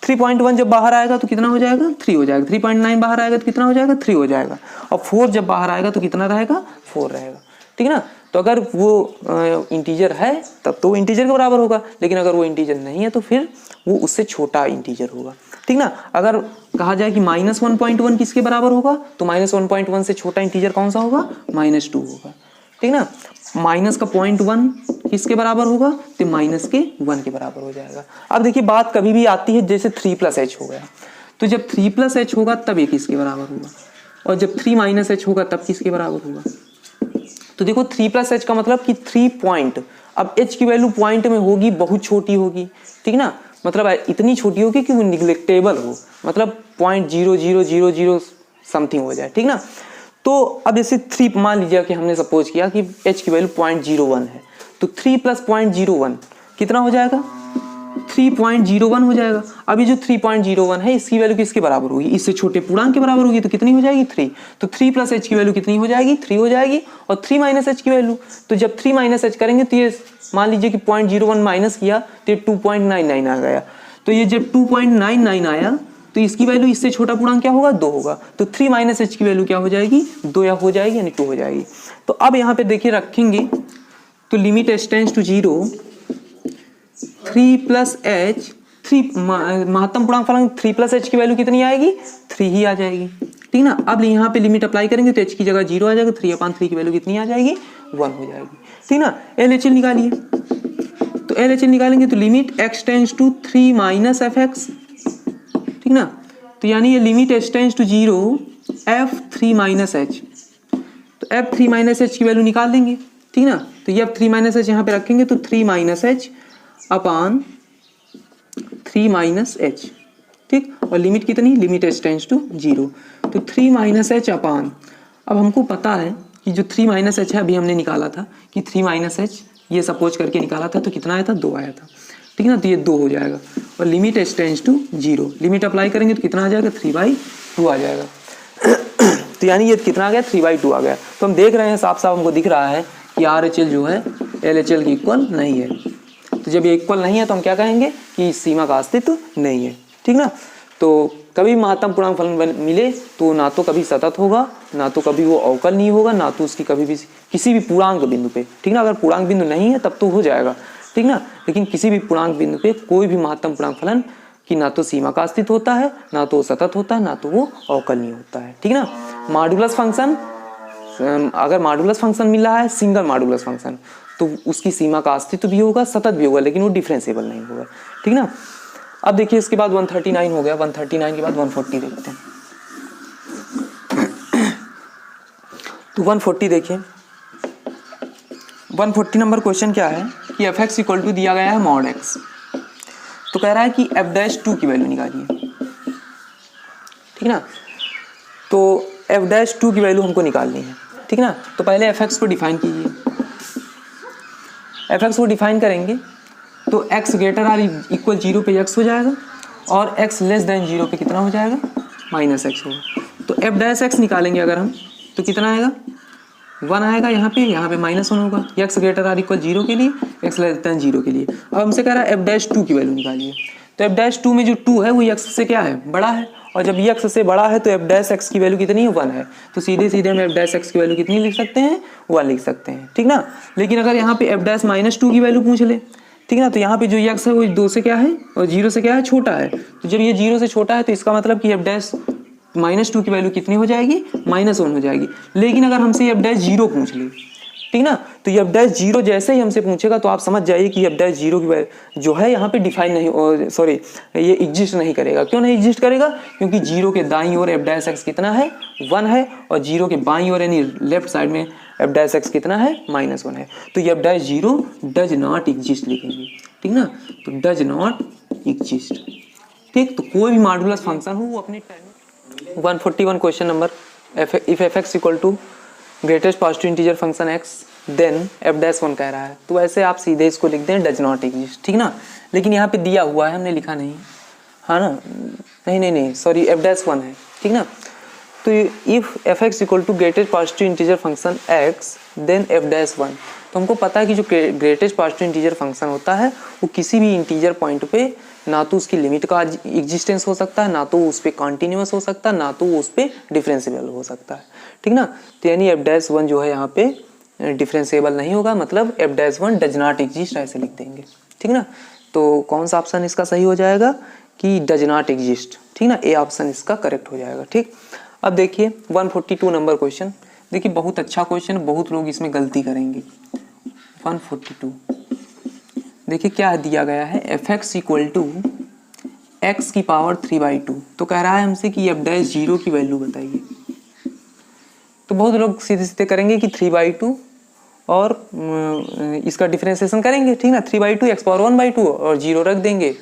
3.1 जब बाहर आएगा तो कितना हो जाएगा, 3 हो जाएगा। 3.9 बाहर आएगा तो कितना हो जाएगा, 3 हो जाएगा। और 4 जब बाहर आएगा तो कितना रहेगा, 4 रहेगा, ठीक ना। तो अगर वो इंटीजर है तब तो वो इंटीजर के बराबर होगा, लेकिन अगर वो इंटीजर नहीं है तो फिर वो उससे छोटा इंटीजर होगा, ठीक ना। अगर कहा जाए कि -1.1 किसके बराबर होगा, तो -1.1 से छोटा इंटीजर कौन सा होगा, -2 होगा, ठीक ना। माइनस का 0.1 किसके बराबर होगा, तो -1 के बराबर हो जाएगा। अब देखिए बात कभी भी आती है जैसे 3 प्लस h हो गया, तो जब 3 प्लस h होगा तब ये किसके बराबर होगा, और जब 3 माइनस h होगा तब किसके बराबर होगा। तो देखो 3 प्लस h का मतलब कि 3 पॉइंट, अब h की वैल्यू पॉइंट में होगी, बहुत छोटी होगी, ठीक ना, मतलब इतनी छोटी होगी कि वो निग्लेक्टेबल हो, मतलब 0.0000 समथिंग हो जाए, ठीक ना। तो अब जैसे 3 मान लीजिए कि हमने सपोज किया कि h की वैल्यू 0.01 है, तो 3 प्लस 0.01 कितना हो जाएगा, 3.01 हो जाएगा। अभी जो 3.01 है इसकी वैल्यू किसके बराबर होगी, इससे छोटे पूर्णांक के बराबर होगी, तो कितनी हो जाएगी 3। तो 3 प्लस h की वैल्यू कितनी हो जाएगी, 3 हो जाएगी। और 3 माइनस h की वैल्यू, तो जब 3 माइनस h करेंगे तो ये मान लीजिए कि 0.01 माइनस किया तो ये 2.99 आ गया। तो ये जब 2.99 आया तो इसकी वैल्यू इससे छोटा पूर्णांक क्या होगा, 2 होगा। तो 3 माइनस h की वैल्यू क्या हो जाएगी, 2 या हो जाएगी, यानी 2 हो जाएगी। तो अब यहाँ पे देखिए रखेंगे तो limit h tends to 0, 3 plus h, 3 महत्तम पूर्णांक फलन 3 प्लस h की वैल्यू कितनी आएगी, 3 ही आ जाएगी, ठीक ना। अब यहाँ पे लिमिट अप्लाई करेंगे तो h की जगह 0 आ जाएगा, 3/3 की वैल्यू कितनी आ जाएगी, 1 हो जाएगी, ठीक ना। LHL निकालिए, तो LHL निकालेंगे तो limit x tends to 3 minus f x, ठीक ना। तो यानी ये limit h tends to 0 f3 minus h, तो f3 माइनस h की वैल्यू निकाल देंगे, ठीक ना। तो ये f3 माइनस h यहाँ पे रखेंगे तो 3 minus h upon 3 minus h, ठीक। और लिमिट कितनी, लिमिट h टेंड्स टू 0, तो 3 माइनस h अपॉन, अब हमको पता है कि जो 3 माइनस h है अभी हमने निकाला था कि 3 माइनस h ये सपोज करके निकाला था तो कितना आया था, 2 आया था, ठीक ना। तो ये 2 हो जाएगा और limit h tends to 0, limit apply करेंगे तो कितना आ जाएगा, 3/2 आ जाएगा। तो यानी ये कितना आ गया 3/2 आ गया। तो हम देख रहे हैं साफ साफ हमको दिख रहा है कि RHL जो है LHL की इक्वल नहीं है। तो जब ये इक्वल नहीं है तो हम क्या कहेंगे कि इस सीमा का अस्तित्व नहीं है, ठीक ना। तो कभी महत्तम पूर्णांक फलन मिले तो ना तो कभी सतत होगा, ना तो कभी वो अवकलनीय होगा, ना तो उसकी कभी भी किसी भी पूर्णांक बिंदु पे, ठीक ना। अगर पूर्णांक बिंदु नहीं है तब तो हो जाएगा, ठीक ना, लेकिन किसी भी पूर्णांक बिंदु पे कोई भी महत्तम पूर्णांक फलन की ना तो सीमा का अस्तित्व होता है, ना तो सतत होता है, ना तो वो अवकलनीय होता है, ठीक ना। मॉडुलस फंक्शन, अगर मॉडुलस फंक्शन मिल रहा है सिंगल मॉडुलस फंक्शन, तो उसकी सीमा का अस्तित्व भी होगा, सतत भी होगा, लेकिन वो डिफरेंशिएबल नहीं होगा, ठीक ना। अब देखिए इसके बाद 139 हो गया, 139 के बाद 140 देखते हैं। तो 140 देखिए, 140 नंबर क्वेश्चन क्या है कि f(x) इक्वल टू दिया गया है mod x, तो कह रहा है कि f'(2) की वैल्यू निकालिए, ठीक ना। तो f'(2) की वैल्यू हमको निकालनी है, ठीक ना। तो पहले f(x) को डिफाइन कीजिए, f(x) को डिफाइन करेंगे तो x ग्रेटर आर इक्वल 0 पे x हो जाएगा और x लेस देन 0 पे कितना हो जाएगा -x होगा। तो f'(x) निकालेंगे अगर हम तो कितना आएगा 1 आएगा, यहाँ पे -1 होगा x ग्रेटर आर इक्वल 0 के लिए, x लेस देन 0 के लिए। अब हमसे कह रहा है f'(2) की वैल्यू निकालिए। तो f'(2) में जो 2 है वो x से क्या है बड़ा है, और जब x से बड़ा है तो f'(x) की वैल्यू कितनी है 1 है। तो सीधे सीधे हम f'(x) की वैल्यू कितनी लिख सकते हैं 1 लिख सकते हैं, ठीक ना। लेकिन अगर यहाँ पे f'-2 की वैल्यू पूछ ले, ठीक ना, तो यहाँ पे जो x है वो 2 से क्या है और 0 से क्या है छोटा है। तो जब ये 0 से छोटा है तो इसका मतलब कि f'-2 की वैल्यू कितनी हो जाएगी -1 हो जाएगी। लेकिन अगर हमसे f'0 पूछ ले, ठीक ना, तो f'0 जैसे ही हमसे पूछेगा तो आप समझ जाइए कि f'0 की वैल्यू जो है यहाँ पे डिफाइन नहीं, और सॉरी ये एग्जिस्ट नहीं करेगा। क्यों नहीं एग्जिस्ट करेगा, क्योंकि 0 के दाईं ओर f'(x) कितना है 1 है, और 0 के बाईं ओर यानी लेफ्ट साइड में f'(x) कितना है -1 है। तो f'0 डज नॉट एग्जिस्ट लिखेंगे, ठीक ना। तो डज नॉट एग्जिस्ट, ठीक। तो कोई भी मॉडुलस फंक्शन हो वो अपने 141 question number, if f(x) equal to greatest positive integer function x then f'(1) कह रहा है, तो ऐसे आप सीधे इसको लिख दें डज नॉट एग्जिस्ट, ठीक ना। लेकिन यहाँ पे दिया हुआ है, हमने लिखा नहीं, हाँ ना, नहीं सॉरी f'(1) है, ठीक ना। तो if f(x) equal to greatest positive integer function x then f'(1), तो हमको पता है कि जो ग्रेटेस्ट पॉजिटिव इंटीजर फंक्शन होता है वो किसी भी इंटीजर पॉइंट पे ना तो उसकी लिमिट का एग्जिस्टेंस हो सकता है, ना तो उस पर कॉन्टिन्यूस हो सकता है, ना तो उस पर डिफरेंशिएबल हो सकता है, ठीक ना। तो यानी f'(1) जो है यहाँ पे डिफरेंशिएबल नहीं होगा, मतलब f'(1) डज नॉट एग्जिस्ट ऐसे लिख देंगे, ठीक ना। तो कौन सा ऑप्शन इसका सही हो जाएगा कि डज नॉट एग्जिस्ट, ठीक ना, ए ऑप्शन इसका करेक्ट हो जाएगा, ठीक। अब देखिए 142 नंबर क्वेश्चन, देखिए बहुत अच्छा क्वेश्चन, बहुत लोग इसमें गलती करेंगे। 142 देखिए क्या दिया गया है, f(x) इक्वल टू x की पावर 3/2, तो कह रहा है हमसे कि f'0 की वैल्यू बताइए। तो बहुत लोग सीधे सीधे करेंगे कि 3/2 और इसका डिफरेंशिएशन करेंगे, ठीक ना, 3/2 x पावर 1/2 और 0 रख देंगे,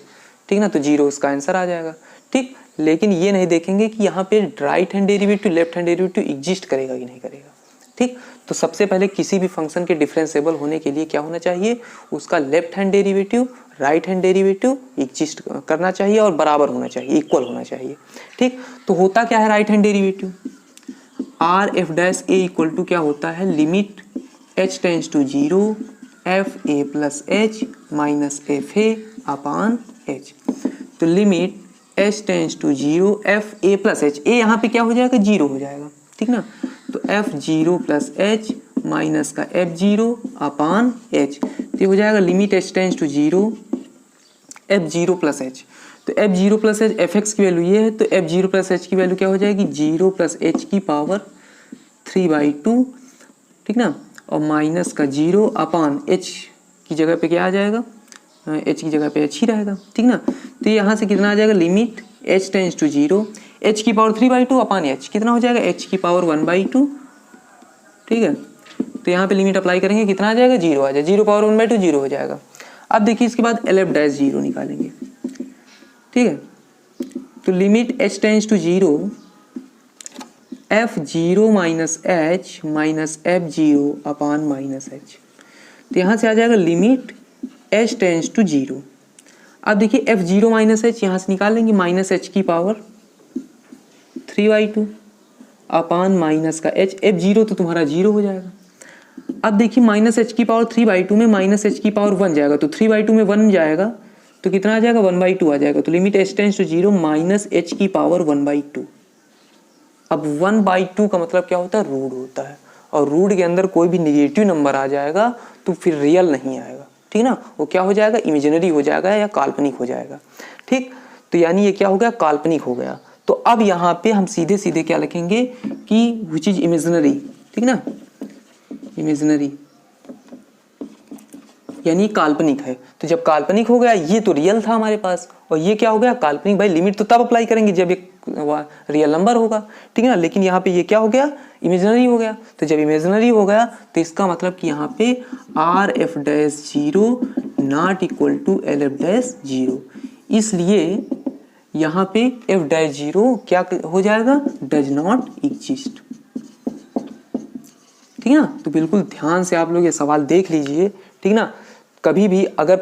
ठीक ना, तो 0 उसका आंसर आ जाएगा, ठीक। लेकिन ये नहीं देखेंगे कि यहाँ पे right hand derivative left hand derivative exist करेगा कि नहीं करेगा, ठीक। तो सबसे पहले किसी भी फंक्शन के डिफरेंशिएबल होने के लिए क्या होना चाहिए, उसका left hand derivative right hand derivative exist करना चाहिए और बराबर होना चाहिए, इक्वल होना चाहिए, ठीक। तो होता क्या है right hand derivative, r(f'(a) equal to क्या होता है, limit h tends to 0 f(a plus h minus f(a) upon h। तो limit h tends to 0 f(a plus h), a यहाँ पे क्या हो जाएगा 0 हो जाएगा, ठीक ना। तो f(0 प्लस h माइनस का f(0) अपॉन h, तो हो जाएगा limit h tends to 0 f(0 plus h। तो f(0 प्लस h) f(x) की वैल्यू ये है, तो f(0 प्लस h) की वैल्यू क्या हो जाएगी 0 प्लस h की पावर 3/2, ठीक ना, और माइनस का 0 अपॉन h की जगह पे क्या आ जाएगा, h की जगह पे h ही रहेगा, ठीक ना। तो यहाँ से कितना आ जाएगा, limit h tends to 0 h की पावर 3/2 अपॉन h कितना हो जाएगा h की पावर 1/2, ठीक है। तो यहाँ पे लिमिट अप्लाई करेंगे कितना आ जाएगा 0 आ जाएगा, 0 पावर 1/2 0 हो जाएगा। अब देखिए इसके बाद LF'0 निकालेंगे, ठीक है। तो limit h tends to 0 f(0 minus h minus f(0) upon minus h, तो यहाँ से आ जाएगा लिमिट h टेंड्स टू 0। अब देखिए f(0 माइनस h) यहाँ से निकाल लेंगे, माइनस h की पावर 3/2, अपान माइनस का h, f0 तो तुम्हारा 0 हो जाएगा। अब देखिए माइनस एच की पावर 3/2 में माइनस एच की पावर 1 जाएगा, तो 3/2 में 1 जाएगा तो कितना आ जाएगा 1/2 आ जाएगा। तो limit h tends to 0 minus h की पावर 1/2। अब 1/2 का मतलब क्या होता है, रूट होता है, और रूट के अंदर कोई भी निगेटिव नंबर आ जाएगा तो फिर रियल नहीं आएगा, ठीक ना, वो क्या हो जाएगा, इमेजिनरी हो जाएगा या काल्पनिक हो जाएगा। ठीक, तो यानी ये क्या हो गया, काल्पनिक हो गया। तो अब यहाँ पे हम सीधे सीधे क्या लिखेंगे कि विच इज इमेजिनरी, ठीक ना, इमेजिनरी यानी काल्पनिक है। तो जब काल्पनिक हो गया, ये तो रियल था हमारे पास और ये क्या हो गया काल्पनिक। भाई लिमिट तो तब अप्लाई करेंगे जब एक रियल नंबर होगा, ठीक है ना, लेकिन यहाँ पे ये क्या हो गया, इमेजिनरी हो गया। तो जब इमेजिनरी हो गया तो इसका मतलब कि यहाँ पे r f dash 0 not equal to l f dash 0, इसलिए यहाँ पे एफ डैश 0 क्या हो जाएगा, डज नॉट एग्जिस्ट, ठीक है ना। तो बिल्कुल ध्यान से आप लोग ये सवाल देख लीजिए, ठीक ना। कभी भी अगर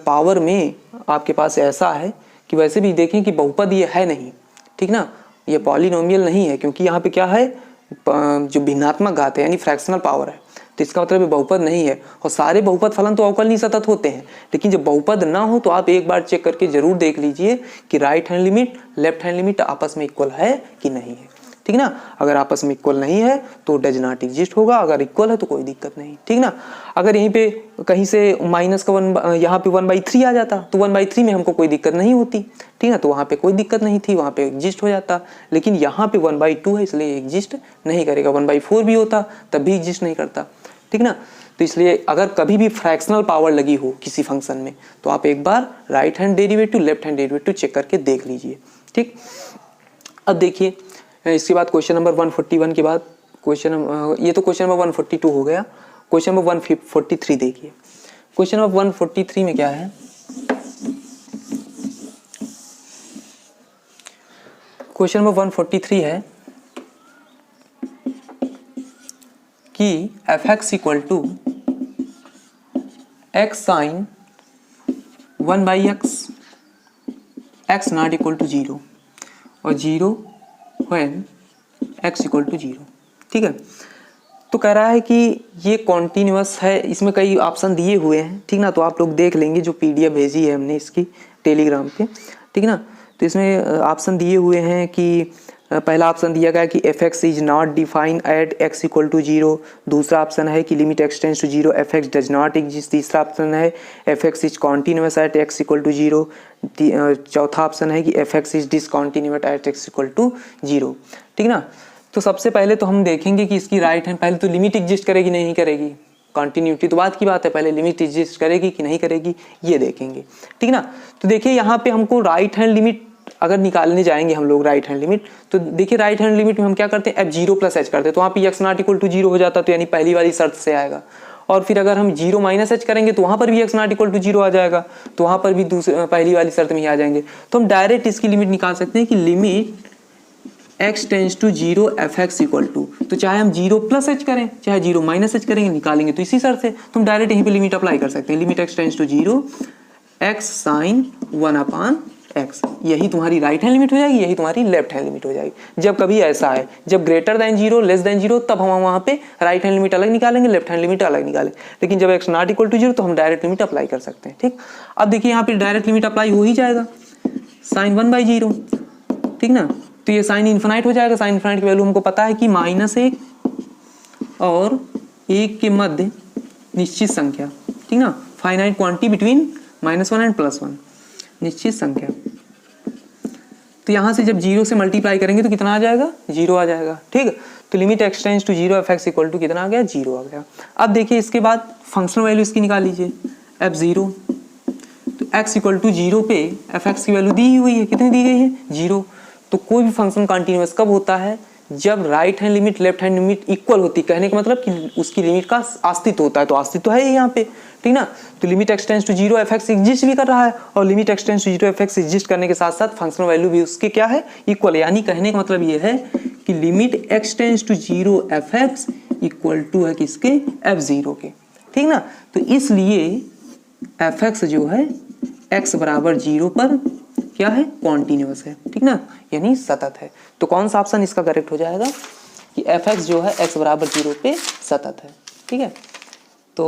पावर में आपके पास ऐसा है कि वैसे भी देखें कि बहुपद ये है नहीं, ठीक ना, ये पॉलिनोमियल नहीं है, क्योंकि यहाँ पे क्या है, जो भिन्नात्मक घात है यानी फ्रैक्शनल पावर है, तो इसका मतलब ये बहुपद नहीं है। और सारे बहुपद फलन तो अवकलनीय सतत होते हैं, लेकिन जब बहुपद ना हो तो आप एक बार चेक करके जरूर देख लीजिए कि right hand limit left hand limit आपस में इक्वल है कि नहीं है, ठीक ना। अगर आपस में इक्वल नहीं है तो डज नॉट एग्जिस्ट होगा, अगर इक्वल है तो कोई दिक्कत नहीं, ठीक ना। अगर यहीं पे कहीं से माइनस का 1 यहाँ पे 1/3 आ जाता तो 1/3 में हमको कोई दिक्कत नहीं होती, ठीक ना, तो वहाँ पे कोई दिक्कत नहीं थी, वहाँ पे एग्जिस्ट हो जाता। लेकिन यहाँ पे 1/2 है इसलिए एग्जिस्ट नहीं करेगा, 1/4 भी होता तब भी एग्जिस्ट नहीं करता, ठीक ना। तो इसलिए अगर कभी भी फ्रैक्शनल पावर लगी हो किसी फंक्शन में तो आप एक बार right hand derivative left hand derivative check करके देख लीजिए, ठीक। अब देखिए इसके बाद क्वेश्चन नंबर 141 के बाद ये तो क्वेश्चन नंबर 142 हो गया। क्वेश्चन नंबर 143 देखिए। क्वेश्चन नंबर 143 में क्या है, क्वेश्चन नंबर 143 है कि f x equal to x sine 1/x x not equal to 0 और 0 when x इक्वल टू 0, ठीक है। तो कह रहा है कि ये कॉन्टिन्यूअस है, इसमें कई ऑप्शन दिए हुए हैं, ठीक ना, तो आप लोग देख लेंगे, जो पीडीएफ भेजी है हमने इसकी टेलीग्राम पे, ठीक ना। तो इसमें ऑप्शन दिए हुए हैं कि पहला ऑप्शन दिया गया कि f x is not define at x equal to 0, दूसरा ऑप्शन है कि limit x tends to 0 f x does not exist, तीसरा ऑप्शन है f x is continuous at x equal to 0, चौथा ऑप्शन है कि f x is discontinuous at x equal to 0, ठीक ना। तो सबसे पहले तो हम देखेंगे कि इसकी राइट हैंड, पहले तो लिमिट एग्जिस्ट करेगी नहीं करेगी, कॉन्टिन्यूटी तो बात की बात है, पहले लिमिट एग्जिस्ट करेगी कि नहीं करेगी ये देखेंगे, ठीक ना। तो देखिए यहाँ पे हमको राइट हैंड लिमिट अगर निकालने जाएंगे हम लोग राइट हैंड लिमिट, तो देखिए राइट हैंड लिमिट में हम क्या करते हैं, f0 प्लस h करते हैं, तो वहाँ पे x नॉट इक्वल टू 0 हो जाता, तो यानी पहली वाली शर्त से आएगा। और फिर अगर हम 0 माइनस h करेंगे तो वहाँ पर भी x नॉट इक्वल टू 0 आ जाएगा, तो वहाँ पर भी दूसरी पहली वाली शर्त में ही आ जाएंगे। तो हम डायरेक्ट इसकी लिमिट निकाल सकते हैं कि limit x tends to 0 f x equal to, तो चाहे हम 0 प्लस h करें चाहे 0 माइनस h करेंगे निकालेंगे तो इसी शर्त से, तो हम डायरेक्ट यहीं पे लिमिट अप्लाई कर सकते हैं। Limit x tends to 0 x sine 1/x, यही तुम्हारी राइट हैंड लिमिट हो जाएगी, यही तुम्हारी लेफ्ट हैंड लिमिट हो जाएगी। जब कभी ऐसा है, जब ग्रेटर देन 0 लेस देन 0 तब हम वहाँ पे राइट हैंड लिमिट अलग निकालेंगे, लेफ्ट हैंड लिमिट अलग निकालेंगे, लेकिन जब x नॉट इक्वल टू 0 तो हम डायरेक्ट लिमिट अप्लाई कर सकते हैं, ठीक। अब देखिए यहाँ पे डायरेक्ट लिमिट अप्लाई हो ही जाएगा, साइन 1/0, ठीक ना। तो ये साइन इन्फिनाइट हो जाएगा, साइन इन्फिनाइट की वैल्यू हमको पता है कि -1 और 1 के मध्य निश्चित संख्या, ठीक ना, फाइनाइट क्वांटिटी बिटवीन -1 एंड +1 निश्चित संख्या। तो यहाँ से जब 0 से मल्टीप्लाई करेंगे तो कितना आ जाएगा, 0 आ जाएगा, ठीक। तो limit x tends to 0 f x equal to कितना आ गया, 0 आ गया। अब देखिए इसके बाद फंक्शनल वैल्यू इसकी निकाल लीजिए, f0, तो x इक्वल टू 0 पे एफ एक्स की वैल्यू दी हुई है, कितनी दी गई है, 0। तो कोई भी फंक्शन कंटिन्यूअस कब होता है, जब right hand limit left hand limit equal होती है, कहने का मतलब कि उसकी लिमिट का अस्तित्व होता है, तो अस्तित्व है यहाँ पे, ठीक ना। तो limit x tends to 0 f x exist भी कर रहा है, और limit x tends to 0 f x exist करने के साथ साथ फंक्शनल वैल्यू भी उसकी क्या है, इक्वल है। यानी कहने का मतलब ये है कि limit x tends to 0 f x equal to है किसके, f0 के, ठीक ना। तो इसलिए एफ एक्स जो है x बराबर 0 पर क्या है, कॉन्टिन्यूअस है, ठीक ना, यानी सतत है। तो कौन सा ऑप्शन इसका करेक्ट हो जाएगा कि एफ एक्स जो है x बराबर 0 पे सतत है, ठीक है। तो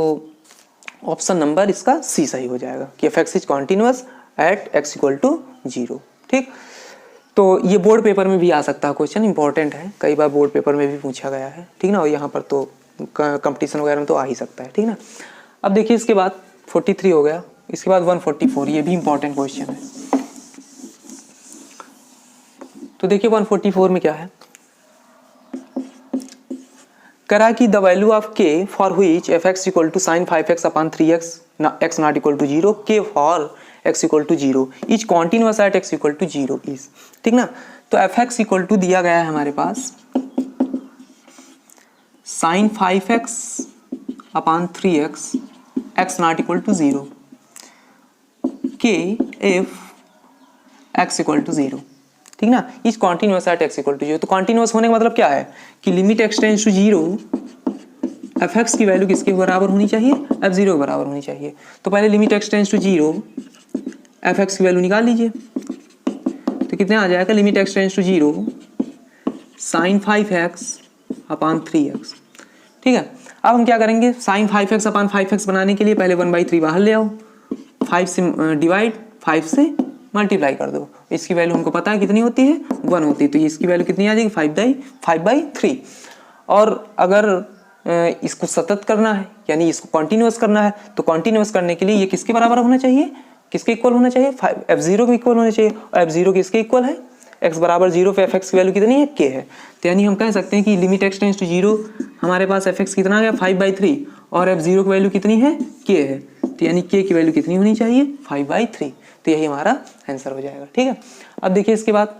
ऑप्शन नंबर इसका सी सही हो जाएगा कि f x is continuous at x equal to 0, ठीक। तो ये बोर्ड पेपर में भी आ सकता है क्वेश्चन, इंपॉर्टेंट है, कई बार बोर्ड पेपर में भी पूछा गया है, ठीक ना, और यहाँ पर तो कंपटीशन वगैरह में तो आ ही सकता है, ठीक ना। अब देखिए इसके बाद 43 हो गया, इसके बाद 144, ये भी इंपॉर्टेंट क्वेश्चन है। तो देखिए 144 में क्या है, करा कि the value of k for which f x equal to sine 5x upon 3x x not equal to 0, k for x equal to 0 is continuous at x equal to 0 is, ठीक ना। तो एफ एक्स इक्वल टू दिया गया है हमारे पास sine 5x upon 3x x not equal to 0, k if x equal to 0, ठीक ना, is continuous at x equal to 0। तो कॉन्टिन्यूअस होने का मतलब क्या है कि limit x tends to 0, f x की वैल्यू किसके बराबर होनी चाहिए, f0 के बराबर होनी चाहिए। तो पहले limit x tends to 0, f x की वैल्यू निकाल लीजिए, तो कितने आ जाएगा, limit x tends to 0 sine 5x upon 3x, ठीक है। अब हम क्या करेंगे, साइन 5x अपॉन 5x बनाने के लिए पहले 1/3 बाहर ले आओ, 5 से डिवाइड 5 से मल्टीप्लाई कर दो, इसकी वैल्यू हमको पता है कितनी होती है, 1 होती है, तो इसकी वैल्यू कितनी आ जाएगी, 5/3। और अगर इसको सतत करना है यानी इसको कॉन्टिन्यूअस करना है, तो कॉन्टिन्यूअस करने के लिए ये किसके बराबर होना चाहिए, किसके इक्वल होना चाहिए, f0 के इक्वल होना चाहिए, और f0 किसके इक्वल है, x बराबर 0 पे fx की वैल्यू कितनी है, k है। तो यानी हम कह सकते हैं कि लिमिट x टेंड्स टू 0 हमारे पास fx कितना आ गया, 5/3, और f0 की वैल्यू कितनी है, k है, तो यानी k की वैल्यू कितनी होनी चाहिए, 5/3। तो यही हमारा आंसर हो जाएगा, ठीक है। अब देखिए इसके बाद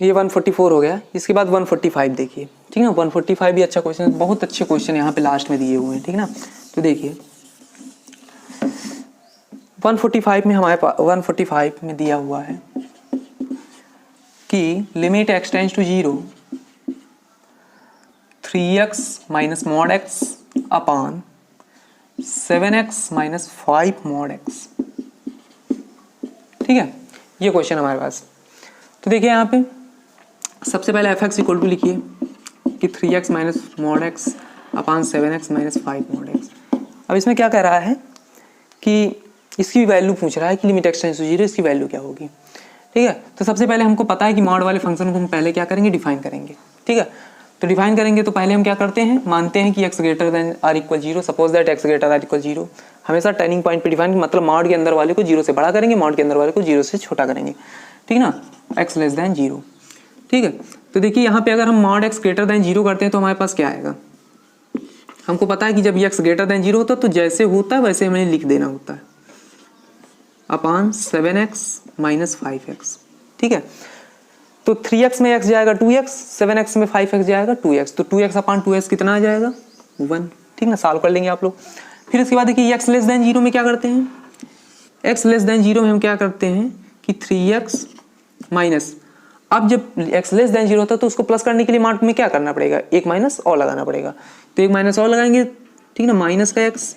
ये 144 हो गया, इसके बाद 145 देखिए, ठीक है। 145 भी अच्छा क्वेश्चन है, बहुत अच्छे क्वेश्चन यहाँ पे लास्ट में दिए हुए हैं, ठीक ना। तो देखिए 145 में हमारे पास 145 में दिया हुआ है कि limit x tends to 0 3x minus mod x upon 7x minus 5 mod x, ठीक है, ये क्वेश्चन हमारे पास। तो देखिए यहाँ पे सबसे पहले एफ एक्स इक्वल टू लिखिए कि 3x minus mod x upon 7x minus 5 mod x। अब इसमें क्या कह रहा है कि इसकी वैल्यू पूछ रहा है कि लिमिट x टेंड्स टू 0 इसकी वैल्यू क्या होगी, ठीक है। तो सबसे पहले हमको पता है कि मॉड वाले फंक्शन को हम पहले क्या करेंगे, डिफाइन करेंगे, ठीक है। तो डिफाइन करेंगे तो पहले हम क्या करते हैं, मानते हैं कि x greater than or equal 0, suppose that x greater or equal 0, हमेशा टर्निंग पॉइंट पे डिफाइन, मतलब मॉड के अंदर वाले को 0 से बड़ा करेंगे, मॉड के अंदर वाले को 0 से छोटा करेंगे, ठीक ना, x लेस देन 0, ठीक है। तो देखिए यहाँ पे अगर हम मॉड x ग्रेटर देन 0 करते हैं तो हमारे पास क्या आएगा, हमको पता है कि जब x ग्रेटर देन 0 होता है तो जैसे होता है वैसे हमें लिख देना होता है, अपॉन 7x माइनस 5x, ठीक है। तो 3x में x जाएगा 2x, 7x में 5x जाएगा 2x, तो 2x अपॉन 2x कितना आ जाएगा 1, ठीक ना, सॉल्व कर लेंगे आप लोग। फिर इसके बाद देखिए x लेस देन 0 में क्या करते हैं, x लेस देन 0 में हम क्या करते हैं कि 3x माइनस, अब जब x लेस देन 0 होता है तो उसको प्लस करने के लिए मॉड में क्या करना पड़ेगा, एक माइनस और लगाना पड़ेगा, तो एक माइनस और लगाएंगे, ठीक ना, माइनस का x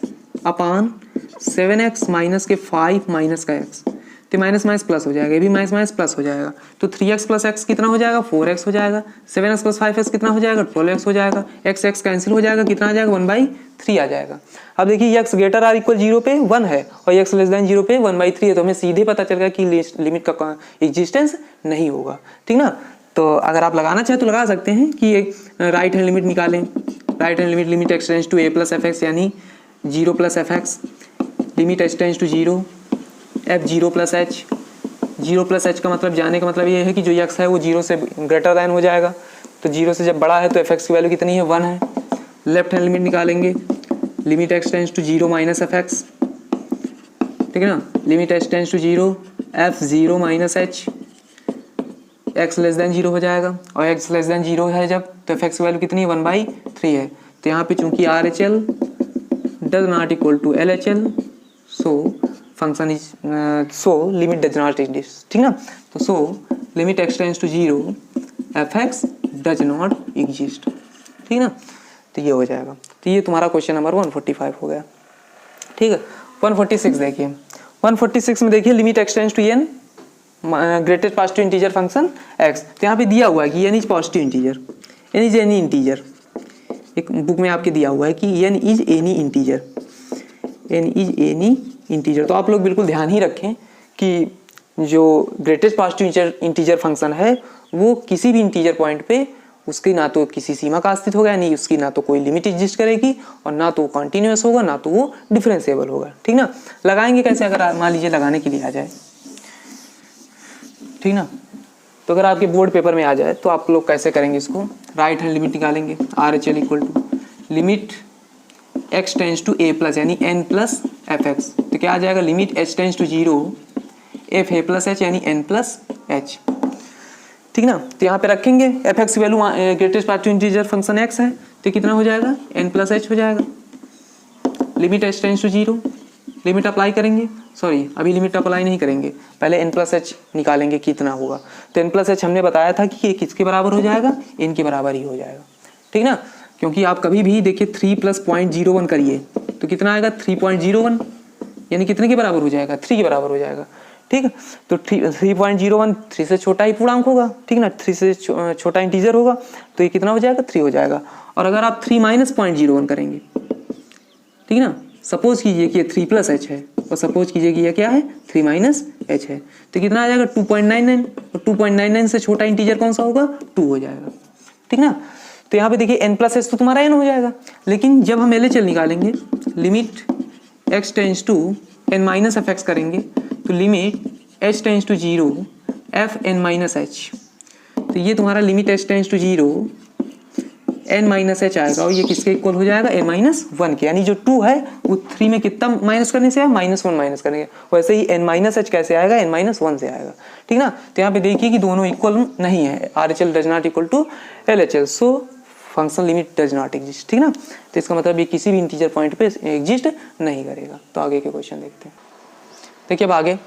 अपॉन 7x माइनस के 5 माइनस का x, तो माइनस माइनस प्लस हो जाएगा, ये भी माइनस माइनस प्लस हो जाएगा, तो 3x प्लस x कितना हो जाएगा 4x हो जाएगा, 7x प्लस 5x कितना हो जाएगा 12x हो जाएगा, x कैंसिल हो जाएगा, कितना आ जाएगा 1/3 आ जाएगा। अब देखिए x ग्रेटर आर इक्वल 0 पे 1 है और x लेस देन 0 पे 1/3 है, तो हमें सीधे पता चल गया कि लिमिट का एग्जिस्टेंस नहीं होगा, ठीक ना। तो अगर आप लगाना चाहें तो लगा सकते हैं कि राइट हैंड लिमिट निकालें, right hand limit x tends to a plus f x यानी 0 plus f x, limit h tends to 0 f0 plus h, 0 plus h का मतलब जाने का मतलब ये है कि जो x है वो 0 से ग्रेटर दैन हो जाएगा, तो 0 से जब बड़ा है तो एफ एक्स की वैल्यू कितनी है 1 है। लेफ्ट हैंड लिमिट निकालेंगे, limit x tends to 0 minus f x, ठीक है ना, limit h tends to 0 f0 minus h, x less than 0 हो जाएगा, और x लेस देन 0 है जब तो एफ एक्स की वैल्यू कितनी है 1/3 है। तो यहाँ पे चूंकि RHL does not equal to LHL, so function is so limit does not exist, ठीक ना। तो so limit x tends to 0 f x does not exist, ठीक ना। तो ये हो जाएगा, तो ये तुम्हारा क्वेश्चन नंबर 145 हो गया, ठीक है। 146 देखिए, 146 में देखिए limit x tends to n greatest positive integer function x. तो यहाँ पे दिया हुआ है कि n is positive integer, n is any integer. एक बुक में आपके दिया हुआ है कि n is any integer, n is any integer. तो आप लोग बिल्कुल ध्यान ही रखें कि जो ग्रेटेस्ट पॉजिटिव इंटीजर फंक्शन है वो किसी भी इंटीजर पॉइंट पे उसकी ना तो किसी सीमा का अस्तित्व होगा, यानी उसकी ना तो कोई लिमिट एग्जिस्ट करेगी और ना तो वो कॉन्टिन्यूस होगा, ना तो वो डिफरेंशिएबल होगा। ठीक ना। लगाएंगे कैसे, अगर मान लीजिए लगाने के लिए आ जाए, ठीक ना, तो अगर आपके बोर्ड पेपर में आ जाए तो आप लोग कैसे करेंगे इसको, राइट हैंड लिमिट निकालेंगे, r h l equal to limit x tends to a plus यानी एन प्लस एफ एक्स। तो क्या आ जाएगा, limit h tends to 0 f a plus h यानी एन प्लस एच। ठीक ना। तो यहाँ पे रखेंगे एफ एक्स की value greatest positive integer function x है, तो कितना हो जाएगा, एन प्लस एच हो जाएगा। Limit h tends to 0, limit apply करेंगे, सॉरी अभी लिमिट अप्लाई नहीं करेंगे, पहले एन प्लस एच निकालेंगे कितना होगा। तो एन प्लस एच हमने बताया था कि ये किसके बराबर हो जाएगा, एन के बराबर ही हो जाएगा। ठीक ना। क्योंकि आप कभी भी देखिए 3 + 0.01 करिए तो कितना आएगा, 3.01 यानी कितने के बराबर हो जाएगा, 3 के बराबर हो जाएगा। ठीक है। तो 3.01 3 से छोटा ही पूर्णांक होगा। ठीक ना, 3 से छोटा इंटीजर होगा, तो ये कितना हो जाएगा, 3 हो जाएगा। और अगर आप 3 - 0.01 करेंगे, ठीक ना, सपोज कीजिए कि ये 3 + h है और सपोज कीजिए कि ये क्या है, 3 - h है, तो कितना आ जाएगा, 2.99। और 2.99 से छोटा इंटीजर कौन सा होगा, 2 हो जाएगा। ठीक ना। तो यहाँ पे देखिए n + h तो तुम्हारा n हो जाएगा, लेकिन जब हम LHL निकालेंगे, limit x tends to n - f x करेंगे, तो limit h tends to 0 f n - h। तो ये तुम्हारा limit h tends to 0 n - h आएगा और ये किसके इक्वल हो जाएगा, a - 1 के। यानी जो 2 है वो 3 में कितना माइनस करने से आया, -1 माइनस करने। वैसे ही n - h कैसे आएगा, n - 1 से आएगा। ठीक ना। तो यहाँ पे देखिए कि दोनों इक्वल नहीं है, RHL does not equal to LHL, so function limit does not exist. ठीक ना। तो इसका मतलब ये किसी भी इंटीजर पॉइंट पे एग्जिस्ट नहीं करेगा। तो आगे के क्वेश्चन देखते हैं। देखिए अब आगे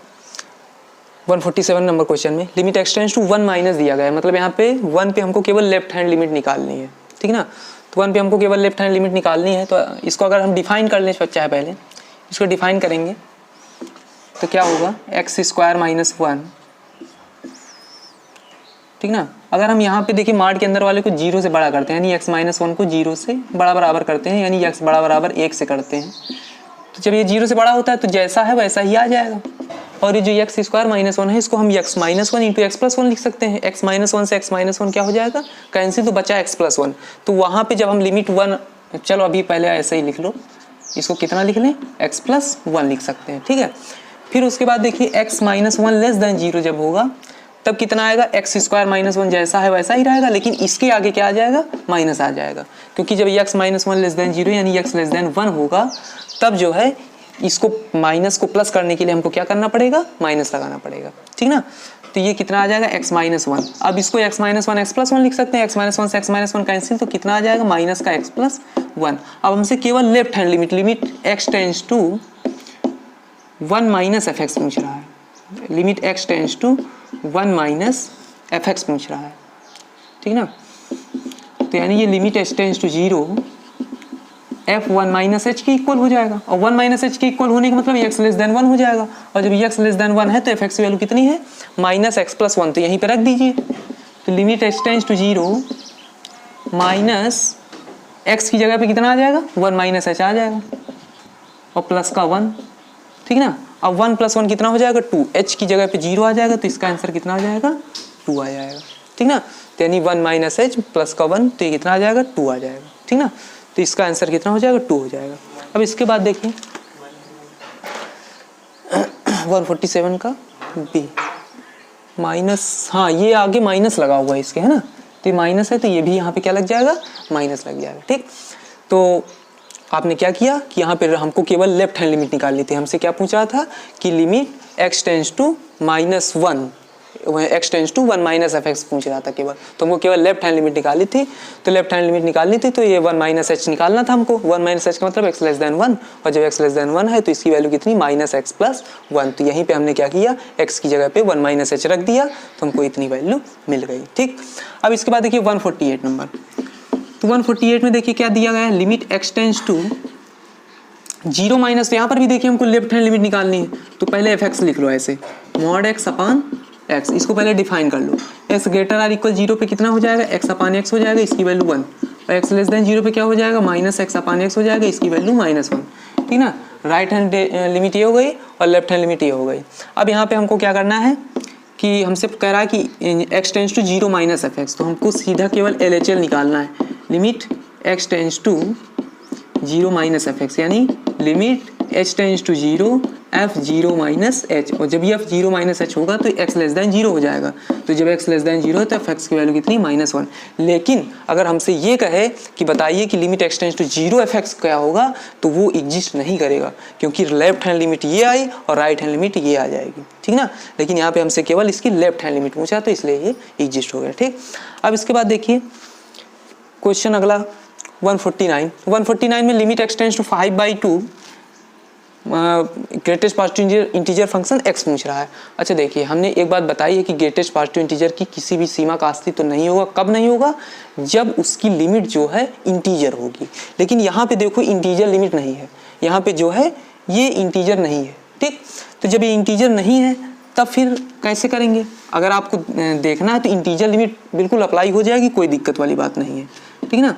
147 नंबर क्वेश्चन में limit x tends to 1 minus दिया गया है, मतलब यहाँ पे 1 पे हमको केवल लेफ्ट हैंड लिमिट निकालनी है। ठीक ना। तो 1 पे हमको केवल लेफ्ट हैंड लिमिट निकालनी है। तो इसको अगर हम डिफाइन कर लें चाहे पहले इसको डिफाइन करेंगे तो क्या होगा, x² - 1। ठीक ना। अगर हम यहाँ पे देखिए मार्ड के अंदर वाले को 0 से बड़ा करते हैं, यानी x - 1 को 0 से बड़ा बराबर करते हैं, यानी x बराबर 1 से करते हैं, तो जब ये 0 से बड़ा होता है तो जैसा है वैसा ही आ जाएगा। और ये जो x² - 1 है इसको हम x - 1 × x + 1 लिख सकते हैं। x - 1 से x - 1 क्या हो जाएगा, कैंसिल, तो बचा x + 1। तो वहाँ पे जब हम लिमिट 1, चलो अभी पहले ऐसे ही लिख लो, इसको कितना लिख लें, x + 1 लिख सकते हैं। ठीक है। फिर उसके बाद देखिए x - 1 < 0 जब होगा तब कितना आएगा, x² - 1 जैसा है वैसा ही रहेगा, लेकिन इसके आगे क्या आ जाएगा, माइनस आ जाएगा। क्योंकि जब x - 1 < 0 यानी x < 1 होगा तब जो है इसको माइनस को प्लस करने के लिए हमको क्या करना पड़ेगा, माइनस लगाना पड़ेगा। ठीक ना। तो ये कितना आ जाएगा, x - 1। अब इसको x - 1 x + 1 लिख सकते हैं, x - 1 से x - 1 कैंसिल, तो कितना आ जाएगा, माइनस का x + 1। अब हमसे केवल left hand limit x tends to 1 - f x पूछ रहा है, limit x tends to 1 - f x पूछ रहा है। ठीक ना। तो यानी ये limit h tends to 0 f1 - h के इक्वल हो जाएगा, और 1 - h के इक्वल होने का मतलब x < 1 हो जाएगा, और जब x < 1 है तो f x की वैल्यू कितनी है, -x + 1, तो यहीं पे रख दीजिए। तो limit h tends to 0 x की जगह पे कितना आ जाएगा, 1 - h आ जाएगा और प्लस का 1। ठीक ना। अब 1 + 1 कितना हो जाएगा, 2, h की जगह पे 0 आ जाएगा, तो इसका आंसर कितना आ जाएगा, 2 आ जाएगा। ठीक ना। तो यानी 1 - h प्लस का 1, तो ये कितना आ जाएगा, 2 आ जाएगा। ठीक ना। तो इसका आंसर कितना हो जाएगा, 2 हो जाएगा। अब इसके बाद देखिए 147 का बी माइनस, हाँ ये आगे माइनस लगा हुआ है इसके, है ना, तो ये माइनस है, तो ये भी यहाँ पे क्या लग जाएगा, माइनस लग जाएगा। ठीक। तो आपने क्या किया कि यहाँ पे हमको केवल लेफ्ट हैंड लिमिट निकालनी थी। हमसे क्या पूछा था कि limit x tends to -1, x tends to 1 - f x पूछ रहा था केवल, तो हमको केवल लेफ्ट हैंड लिमिट निकाली थी। तो लेफ्ट हैंड लिमिट निकालनी थी तो ये 1 - h निकालना था हमको। 1 - h का मतलब x < 1, और जब x < 1 है तो इसकी वैल्यू कितनी, -x + 1। तो यहीं पे हमने क्या किया, x की जगह पे 1 - h रख दिया, तो हमको इतनी वैल्यू मिल गई। ठीक। अब इसके बाद देखिए 148 नंबर। तो 148 में देखिए क्या दिया गया है, limit x tends to zero minus, तो यहाँ पर भी देखिए हमको लेफ्ट हैंड लिमिट निकालनी है, तो पहले एफ एक्स लिख लो ऐसे, मॉड एक्स अपान एक्स, इसको पहले डिफाइन कर लो। X greater or equal zero पे कितना हो जाएगा, एक्स अपान एक्स हो जाएगा, इसकी वैल्यू 1, और एक्स लेस देन जीरो पे क्या हो जाएगा, माइनस एक्स अपान एक्स हो जाएगा, इसकी वैल्यू -1, ठीक ना। राइट हैंड लिमिट ये हो गई और लेफ्ट हैंड लिमिट ये हो गई। अब यहाँ पे हमको क्या करना है कि हमसे कह रहा है कि x tends to zero minus f x, तो हमको सीधा केवल LHL निकालना है, limit x tends to zero minus f x, यानी limit h tends to zero f zero minus h, और जब ये एफ जीरो माइनस एच होगा तो एक्स लेस देन जीरो हो जाएगा, तो जब एक्स लेस देन जीरो है तो एफ एक्स की वैल्यू कितनी, -1। लेकिन अगर हमसे ये कहे कि बताइए कि limit x tends to zero f x क्या होगा, तो वो एग्जिस्ट नहीं करेगा, क्योंकि लेफ्ट हैंड लिमिट ये आई और राइट हैंड लिमिट ये आ जाएगी, ठीक ना। लेकिन यहाँ पे हमसे केवल इसकी लेफ्ट हैंड लिमिट पूछा, तो इसलिए ये एग्जिस्ट हो गया, ठीक। अब इसके बाद देखिए क्वेश्चन अगला 149 में limit x tends to 5/2 greatest positive integer function x पूछ रहा है। अच्छा देखिए, हमने एक बात बताई है कि ग्रेटेस्ट पॉजिटिव इंटीजर की किसी भी सीमा का अस्तित्व तो नहीं होगा। कब नहीं होगा, जब उसकी लिमिट जो है इंटीजर होगी। लेकिन यहाँ पे देखो इंटीजर लिमिट नहीं है, यहाँ पे जो है ये इंटीजर नहीं है, ठीक। तो जब ये इंटीजर नहीं है तब फिर कैसे करेंगे, अगर आपको देखना है तो इंटीजर लिमिट बिल्कुल अप्लाई हो जाएगी, कोई दिक्कत वाली बात नहीं है, ठीक ना।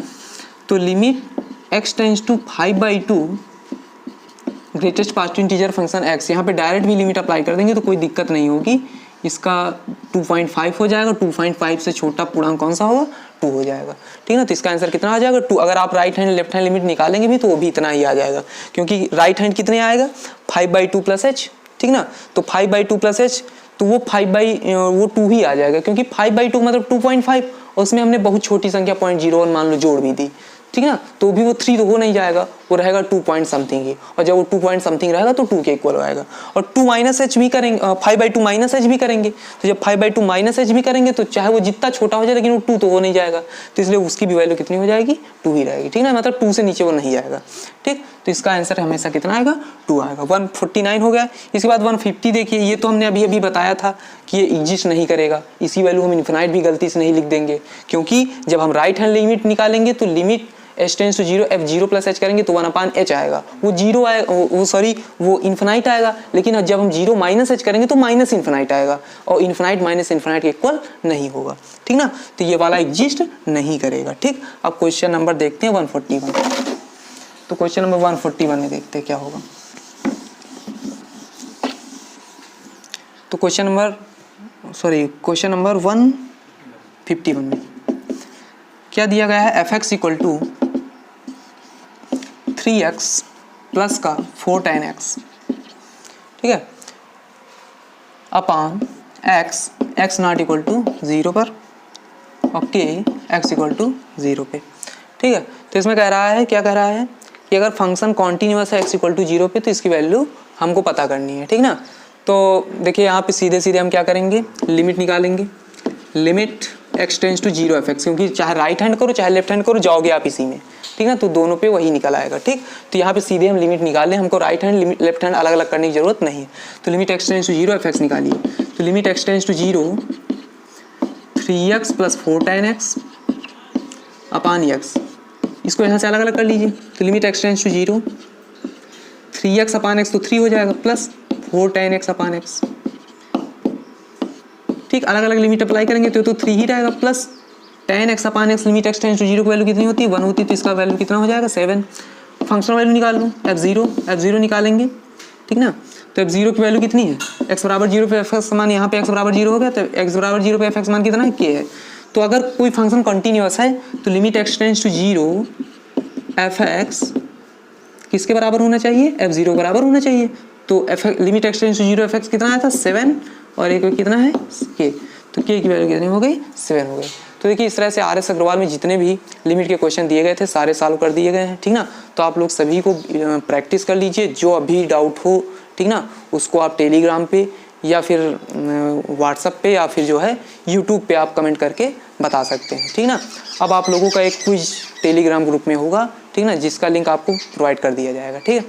तो limit x tends to 5/2 greatest positive integer function x, यहाँ पे डायरेक्ट भी लिमिट अप्लाई कर देंगे तो कोई दिक्कत नहीं होगी, इसका 2.5 हो जाएगा, 2.5 से छोटा पूर्णांक कौन सा होगा, 2 हो जाएगा, ठीक ना। तो इसका आंसर कितना आ जाएगा, 2। अगर आप right hand left hand limit निकालेंगे भी तो वो भी इतना ही आ जाएगा, क्योंकि राइट हैंड कितने आएगा 5/2 प्लस h, ठीक ना। तो 5/2 प्लस h, तो वो 2 ही आ जाएगा, क्योंकि 5/2 मतलब 2.5, और उसमें हमने बहुत छोटी संख्या 0.01 मान लो जोड़ भी दी, ठीक है ना। तो भी वो 3 तो हो नहीं जाएगा, वो रहेगा 2 पॉइंट समथिंग ही, और जब वो 2 पॉइंट समथिंग रहेगा तो 2 के इक्वल हो जाएगा। और 2 माइनस एच भी करेंगे, 5/2 माइनस एच भी करेंगे, तो जब 5/2 माइनस एच भी करेंगे तो चाहे वो जितना छोटा हो जाए लेकिन वो 2 तो हो नहीं जाएगा, तो इसलिए उसकी भी वैल्यू कितनी हो जाएगी, 2 ही रहेगी, ठीक ना। मतलब 2 से नीचे वो नहीं जाएगा, ठीक। तो इसका आंसर हमेशा कितना आएगा, 2 आएगा। 149 हो गया। इसके बाद 150 देखिए, ये तो हमने अभी बताया था कि ये एग्जिस्ट नहीं करेगा, इसी वैल्यू हम इन्फिनाइट भी गलती से नहीं लिख देंगे, क्योंकि जब हम राइट हैंड लिमिट निकालेंगे तो limit h tends to zero f zero plus h करेंगे तो 1/h आएगा, वो जीरो आएगा, वो इन्फिनाइट आएगा। लेकिन जब हम जीरो माइनस h करेंगे तो माइनस इन्फिनाइट आएगा, और इन्फिनाइट माइनस इन्फिनाइट के इक्वल नहीं होगा, ठीक ना। तो ये वाला एग्जिस्ट नहीं करेगा, ठीक। अब क्वेश्चन नंबर देखते हैं 141। तो क्वेश्चन नंबर 141 में देखते हैं क्या होगा। तो क्वेश्चन नंबर 151 में क्या दिया गया है, f(x) equal to 3x plus का 4 tan x, ठीक है, अपान x नॉट इक्वल टू 0 पर और k x इक्वल टू 0 पे, ठीक है। तो इसमें कह रहा है, क्या कह रहा है कि अगर फंक्शन कॉन्टिन्यूअस है x इक्वल टू 0 पे तो इसकी वैल्यू हमको पता करनी है, ठीक ना। तो देखिए यहाँ पे सीधे सीधे हम क्या करेंगे, लिमिट निकालेंगे, limit x tends to 0 f x, क्योंकि चाहे राइट हैंड करो चाहे लेफ्ट हैंड करो जाओगे आप इसी में, ठीक ना। तो दोनों पे वही निकल आएगा, ठीक। तो यहाँ पे सीधे हम लिमिट निकाल लें, हमको राइट हैंड लेफ्ट हैंड अलग अलग करने की जरूरत नहीं है। तो limit x tends to 0 f x निकालिए, तो limit x tends to 0 3x plus 4 tan x upon x, इसको यहाँ से अलग अलग कर लीजिए। तो limit x tends to 0 3x upon x तो 3 हो जाएगा, plus 4 tan x upon x, ठीक। अलग अलग लिमिट अप्लाई करेंगे तो 3 ही रहेगा, plus tan x upon x, limit x tends to 0 की वैल्यू कितनी होती है, 1 होती है, तो इसका वैल्यू कितना हो जाएगा, 7। फंक्शनल वैल्यू निकाल लो, f0 निकालेंगे, ठीक ना। तो f0 की वैल्यू कितनी है, x बराबर 0 पे f मान, यहाँ पे x बराबर 0 हो गया, तो x बराबर 0 पे f मान कितना है, k है। तो अगर कोई फंक्शन कंटिन्यूअस है तो limit x tends to 0 f(x) किसके बराबर होना चाहिए, f0 बराबर होना चाहिए। तो limit x tends to 0 f(x) कितना आया था, 7, और एक कितना है k, तो k की वैल्यू कितनी हो गई, 7 हो गई। तो देखिए इस तरह से RS अग्रवाल में जितने भी लिमिट के क्वेश्चन दिए गए थे सारे सॉल्व कर दिए गए हैं, ठीक ना। तो आप लोग सभी को प्रैक्टिस कर लीजिए, जो अभी डाउट हो, ठीक ना, उसको आप टेलीग्राम पे या फिर व्हाट्सएप पे या फिर जो है यूट्यूब पे आप कमेंट करके बता सकते हैं, ठीक ना। अब आप लोगों का एक क्विज टेलीग्राम ग्रुप में होगा, ठीक ना, जिसका लिंक आपको प्रोवाइड कर दिया जाएगा, ठीक है।